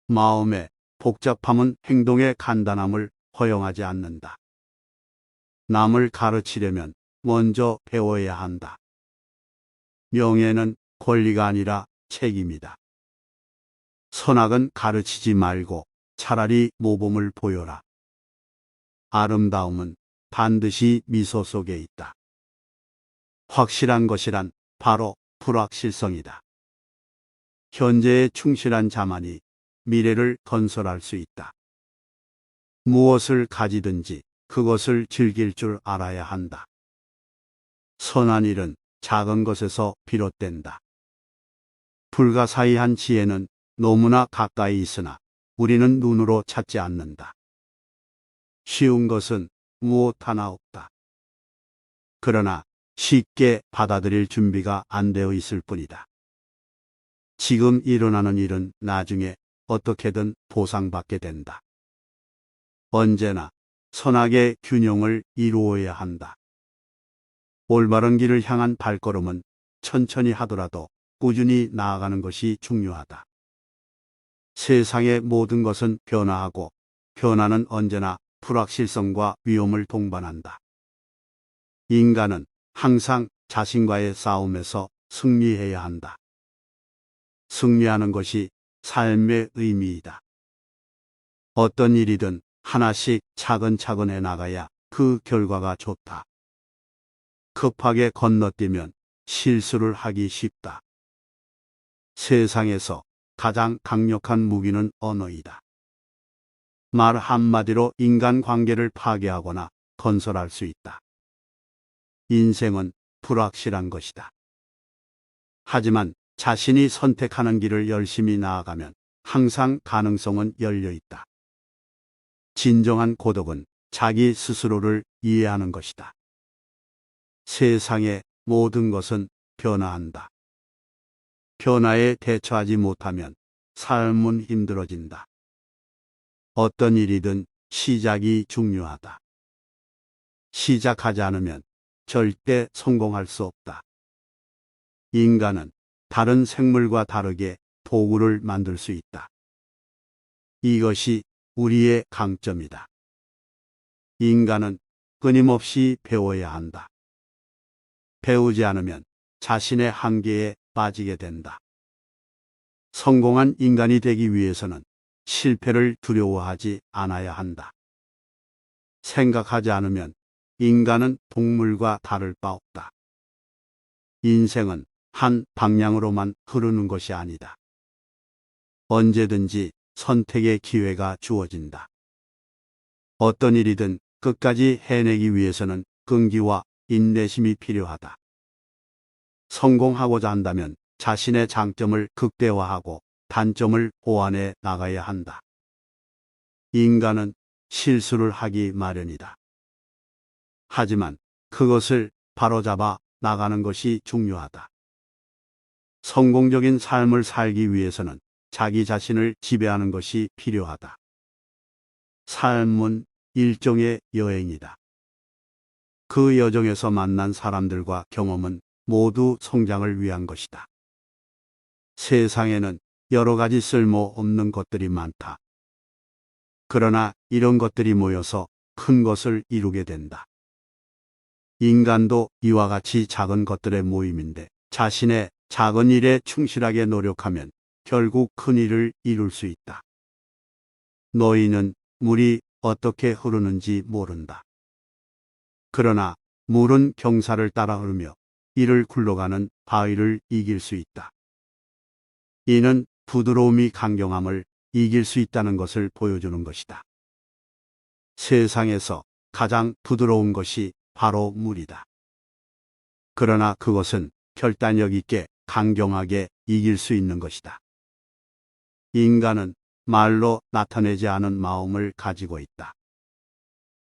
마음의 복잡함은 행동의 간단함을 허용하지 않는다. 남을 가르치려면 먼저 배워야 한다. 명예는 권리가 아니라 책임이다. 선악은 가르치지 말고 차라리 모범을 보여라. 아름다움은 반드시 미소 속에 있다. 확실한 것이란 바로 불확실성이다. 현재에 충실한 자만이 미래를 건설할 수 있다. 무엇을 가지든지 그것을 즐길 줄 알아야 한다. 선한 일은 작은 것에서 비롯된다. 불가사의한 지혜는 너무나 가까이 있으나 우리는 눈으로 찾지 않는다. 쉬운 것은 무엇 하나 없다. 그러나 쉽게 받아들일 준비가 안 되어 있을 뿐이다. 지금 일어나는 일은 나중에 어떻게든 보상받게 된다. 언제나 선악의 균형을 이루어야 한다. 올바른 길을 향한 발걸음은 천천히 하더라도 꾸준히 나아가는 것이 중요하다. 세상의 모든 것은 변화하고 변화는 언제나 불확실성과 위험을 동반한다. 인간은 항상 자신과의 싸움에서 승리해야 한다. 승리하는 것이 삶의 의미이다. 어떤 일이든 하나씩 차근차근 해나가야 그 결과가 좋다. 급하게 건너뛰면 실수를 하기 쉽다. 세상에서 가장 강력한 무기는 언어이다. 말 한마디로 인간관계를 파괴하거나 건설할 수 있다. 인생은 불확실한 것이다. 하지만 자신이 선택하는 길을 열심히 나아가면 항상 가능성은 열려 있다. 진정한 고독은 자기 스스로를 이해하는 것이다. 세상의 모든 것은 변화한다. 변화에 대처하지 못하면 삶은 힘들어진다. 어떤 일이든 시작이 중요하다. 시작하지 않으면 절대 성공할 수 없다. 인간은 다른 생물과 다르게 도구를 만들 수 있다. 이것이 우리의 강점이다. 인간은 끊임없이 배워야 한다. 배우지 않으면 자신의 한계에 빠지게 된다. 성공한 인간이 되기 위해서는 실패를 두려워하지 않아야 한다. 생각하지 않으면 인간은 동물과 다를 바 없다. 인생은 한 방향으로만 흐르는 것이 아니다. 언제든지 선택의 기회가 주어진다. 어떤 일이든 끝까지 해내기 위해서는 끈기와 인내심이 필요하다. 성공하고자 한다면 자신의 장점을 극대화하고 단점을 보완해 나가야 한다. 인간은 실수를 하기 마련이다. 하지만 그것을 바로잡아 나가는 것이 중요하다. 성공적인 삶을 살기 위해서는 자기 자신을 지배하는 것이 필요하다. 삶은 일종의 여행이다. 그 여정에서 만난 사람들과 경험은 모두 성장을 위한 것이다. 세상에는 여러 가지 쓸모없는 것들이 많다. 그러나 이런 것들이 모여서 큰 것을 이루게 된다. 인간도 이와 같이 작은 것들의 모임인데 자신의 작은 일에 충실하게 노력하면 결국 큰 일을 이룰 수 있다. 너희는 물이 어떻게 흐르는지 모른다. 그러나 물은 경사를 따라 흐르며 이를 굴러가는 바위를 이길 수 있다. 이는 부드러움이 강경함을 이길 수 있다는 것을 보여주는 것이다. 세상에서 가장 부드러운 것이 바로 물이다. 그러나 그것은 결단력 있게 강경하게 이길 수 있는 것이다. 인간은 말로 나타내지 않은 마음을 가지고 있다.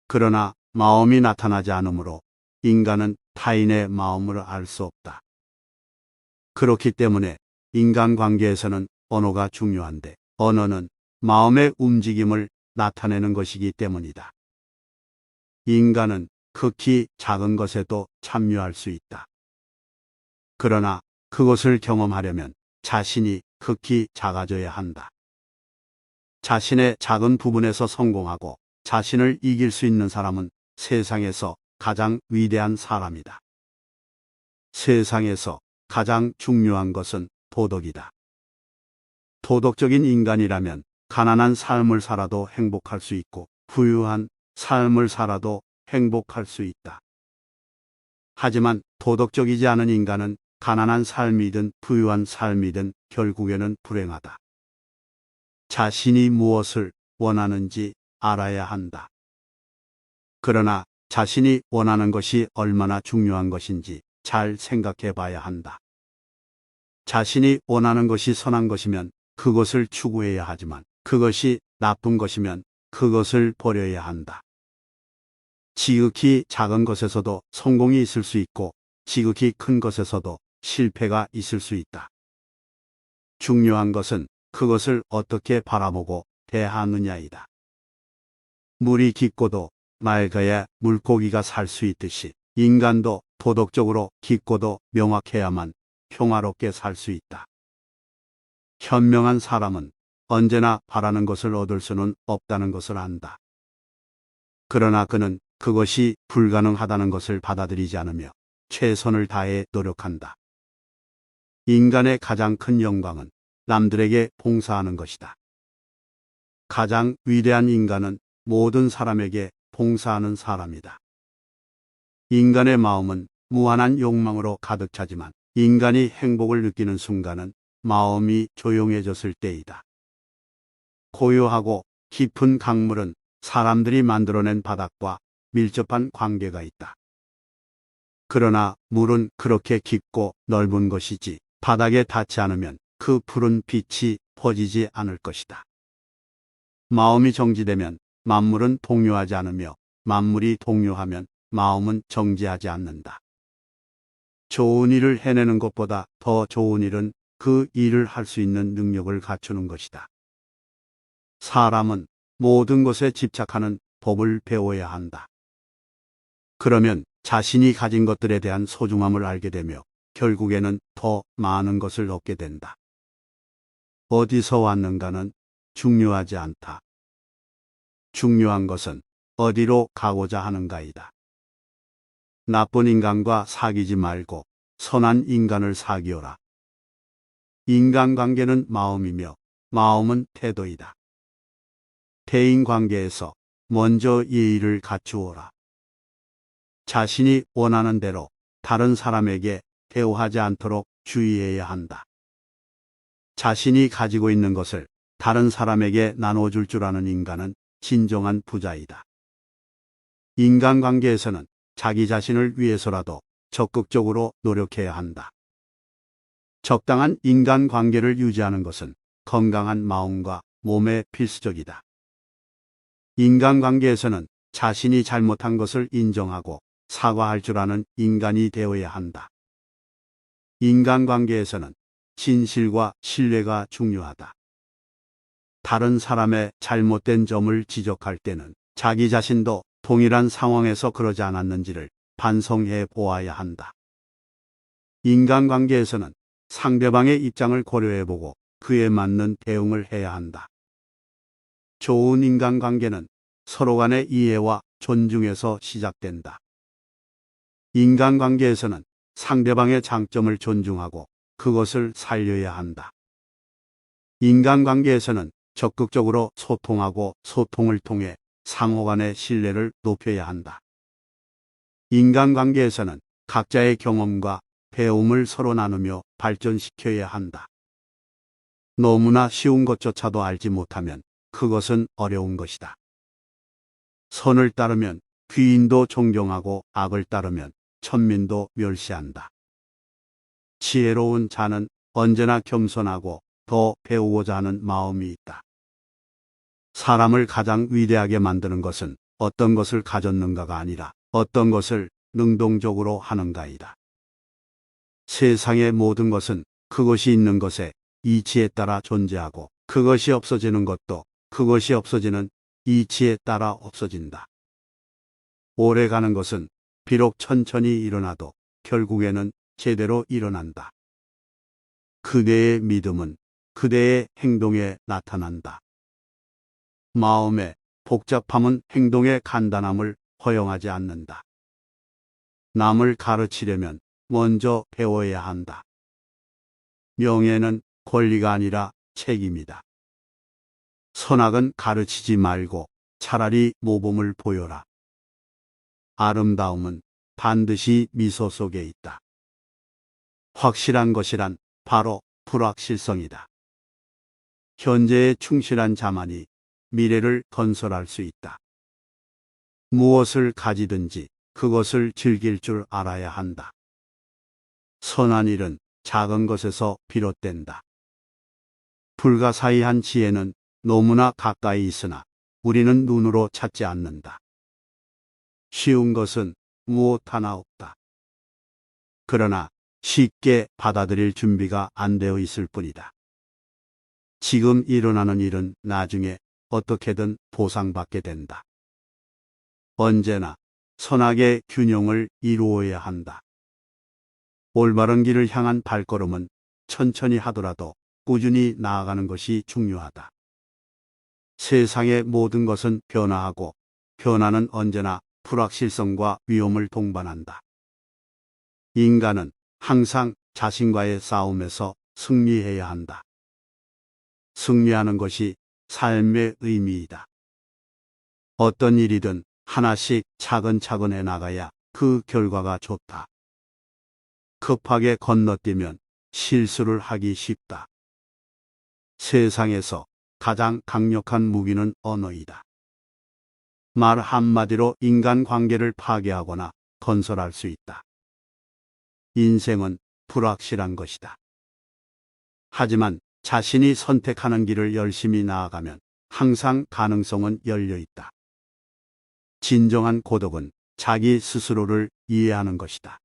그러나 마음이 나타나지 않으므로 인간은 타인의 마음을 알 수 없다. 그렇기 때문에 인간관계에서는 언어가 중요한데 언어는 마음의 움직임을 나타내는 것이기 때문이다. 인간은 극히 작은 것에도 참여할 수 있다. 그러나 그것을 경험하려면 자신이 극히 작아져야 한다. 자신의 작은 부분에서 성공하고 자신을 이길 수 있는 사람은 세상에서 가장 위대한 사람이다. 세상에서 가장 중요한 것은 도덕이다. 도덕적인 인간이라면 가난한 삶을 살아도 행복할 수 있고 부유한 삶을 살아도 행복할 수 있다. 하지만 도덕적이지 않은 인간은 가난한 삶이든 부유한 삶이든 결국에는 불행하다. 자신이 무엇을 원하는지 알아야 한다. 그러나 자신이 원하는 것이 얼마나 중요한 것인지 잘 생각해 봐야 한다. 자신이 원하는 것이 선한 것이면 그것을 추구해야 하지만 그것이 나쁜 것이면 그것을 버려야 한다. 지극히 작은 것에서도 성공이 있을 수 있고 지극히 큰 것에서도 실패가 있을 수 있다. 중요한 것은 그것을 어떻게 바라보고 대하느냐이다. 물이 깊고도 맑아야 물고기가 살 수 있듯이 인간도 도덕적으로 깊고도 명확해야만 평화롭게 살 수 있다. 현명한 사람은 언제나 바라는 것을 얻을 수는 없다는 것을 안다. 그러나 그는 그것이 불가능하다는 것을 받아들이지 않으며 최선을 다해 노력한다. 인간의 가장 큰 영광은 남들에게 봉사하는 것이다. 가장 위대한 인간은 모든 사람에게 봉사하는 사람이다. 인간의 마음은 무한한 욕망으로 가득 차지만 인간이 행복을 느끼는 순간은 마음이 조용해졌을 때이다. 고요하고 깊은 강물은 사람들이 만들어낸 바닥과 밀접한 관계가 있다. 그러나 물은 그렇게 깊고 넓은 것이지 바닥에 닿지 않으면 그 푸른 빛이 퍼지지 않을 것이다. 마음이 정지되면 만물은 동요하지 않으며 만물이 동요하면 마음은 정지하지 않는다. 좋은 일을 해내는 것보다 더 좋은 일은 그 일을 할 수 있는 능력을 갖추는 것이다. 사람은 모든 것에 집착하는 법을 배워야 한다. 그러면 자신이 가진 것들에 대한 소중함을 알게 되며 결국에는 더 많은 것을 얻게 된다. 어디서 왔는가는 중요하지 않다. 중요한 것은 어디로 가고자 하는가이다. 나쁜 인간과 사귀지 말고 선한 인간을 사귀어라. 인간관계는 마음이며 마음은 태도이다. 대인관계에서 먼저 예의를 갖추어라. 자신이 원하는 대로 다른 사람에게 대우하지 않도록 주의해야 한다. 자신이 가지고 있는 것을 다른 사람에게 나눠줄 줄 아는 인간은 진정한 부자이다. 인간관계에서는 자기 자신을 위해서라도 적극적으로 노력해야 한다. 적당한 인간관계를 유지하는 것은 건강한 마음과 몸에 필수적이다. 인간관계에서는 자신이 잘못한 것을 인정하고 사과할 줄 아는 인간이 되어야 한다. 인간관계에서는 진실과 신뢰가 중요하다. 다른 사람의 잘못된 점을 지적할 때는 자기 자신도 동일한 상황에서 그러지 않았는지를 반성해 보아야 한다. 인간관계에서는 상대방의 입장을 고려해보고 그에 맞는 대응을 해야 한다. 좋은 인간관계는 서로 간의 이해와 존중에서 시작된다. 인간관계에서는 상대방의 장점을 존중하고 그것을 살려야 한다. 인간관계에서는 적극적으로 소통하고 소통을 통해 상호 간의 신뢰를 높여야 한다. 인간관계에서는 각자의 경험과 배움을 서로 나누며 발전시켜야 한다. 너무나 쉬운 것조차도 알지 못하면 그것은 어려운 것이다. 선을 따르면 귀인도 존경하고 악을 따르면 천민도 멸시한다. 지혜로운 자는 언제나 겸손하고 더 배우고자 하는 마음이 있다. 사람을 가장 위대하게 만드는 것은 어떤 것을 가졌는가가 아니라 어떤 것을 능동적으로 하는가이다. 세상의 모든 것은 그것이 있는 것의 이치에 따라 존재하고 그것이 없어지는 것도 그것이 없어지는 이치에 따라 없어진다. 오래가는 것은 비록 천천히 일어나도 결국에는 제대로 일어난다. 그대의 믿음은 그대의 행동에 나타난다. 마음의 복잡함은 행동의 간단함을 허용하지 않는다. 남을 가르치려면 먼저 배워야 한다. 명예는 권리가 아니라 책임이다. 선악은 가르치지 말고 차라리 모범을 보여라. 아름다움은 반드시 미소 속에 있다. 확실한 것이란 바로 불확실성이다. 현재에 충실한 자만이 미래를 건설할 수 있다. 무엇을 가지든지 그것을 즐길 줄 알아야 한다. 선한 일은 작은 것에서 비롯된다. 불가사의한 지혜는 너무나 가까이 있으나 우리는 눈으로 찾지 않는다. 쉬운 것은 무엇 하나 없다. 그러나 쉽게 받아들일 준비가 안 되어 있을 뿐이다. 지금 일어나는 일은 나중에 어떻게든 보상받게 된다. 언제나 선악의 균형을 이루어야 한다. 올바른 길을 향한 발걸음은 천천히 하더라도 꾸준히 나아가는 것이 중요하다. 세상의 모든 것은 변화하고 변화는 언제나 불확실성과 위험을 동반한다. 인간은 항상 자신과의 싸움에서 승리해야 한다. 승리하는 것이 삶의 의미이다. 어떤 일이든 하나씩 차근차근 해나가야 그 결과가 좋다. 급하게 건너뛰면 실수를 하기 쉽다. 세상에서 가장 강력한 무기는 언어이다. 말 한마디로 인간관계를 파괴하거나 건설할 수 있다. 인생은 불확실한 것이다. 하지만 자신이 선택하는 길을 열심히 나아가면 항상 가능성은 열려 있다. 진정한 고독은 자기 스스로를 이해하는 것이다.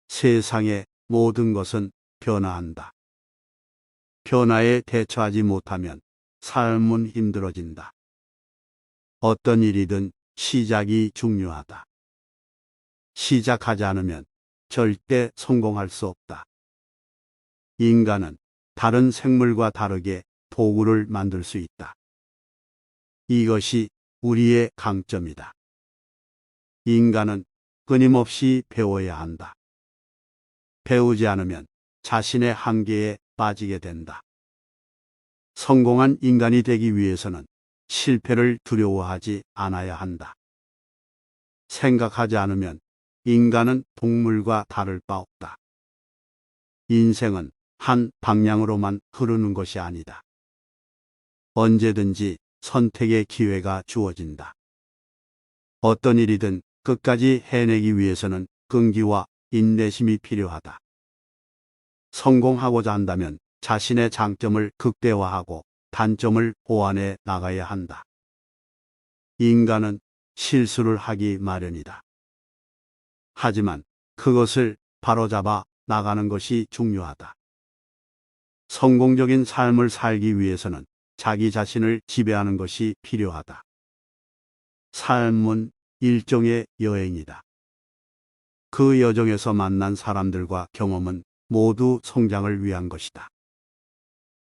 세상의 모든 것은 변화한다. 변화에 대처하지 못하면 삶은 힘들어진다. 어떤 일이든 시작이 중요하다. 시작하지 않으면 절대 성공할 수 없다. 인간은 다른 생물과 다르게 도구를 만들 수 있다. 이것이 우리의 강점이다. 인간은 끊임없이 배워야 한다. 배우지 않으면 자신의 한계에 빠지게 된다. 성공한 인간이 되기 위해서는 실패를 두려워하지 않아야 한다. 생각하지 않으면 인간은 동물과 다를 바 없다. 인생은 한 방향으로만 흐르는 것이 아니다. 언제든지 선택의 기회가 주어진다. 어떤 일이든 끝까지 해내기 위해서는 끈기와 인내심이 필요하다. 성공하고자 한다면 자신의 장점을 극대화하고 단점을 보완해 나가야 한다. 인간은 실수를 하기 마련이다. 하지만 그것을 바로잡아 나가는 것이 중요하다. 성공적인 삶을 살기 위해서는 자기 자신을 지배하는 것이 필요하다. 삶은 일종의 여행이다. 그 여정에서 만난 사람들과 경험은 모두 성장을 위한 것이다.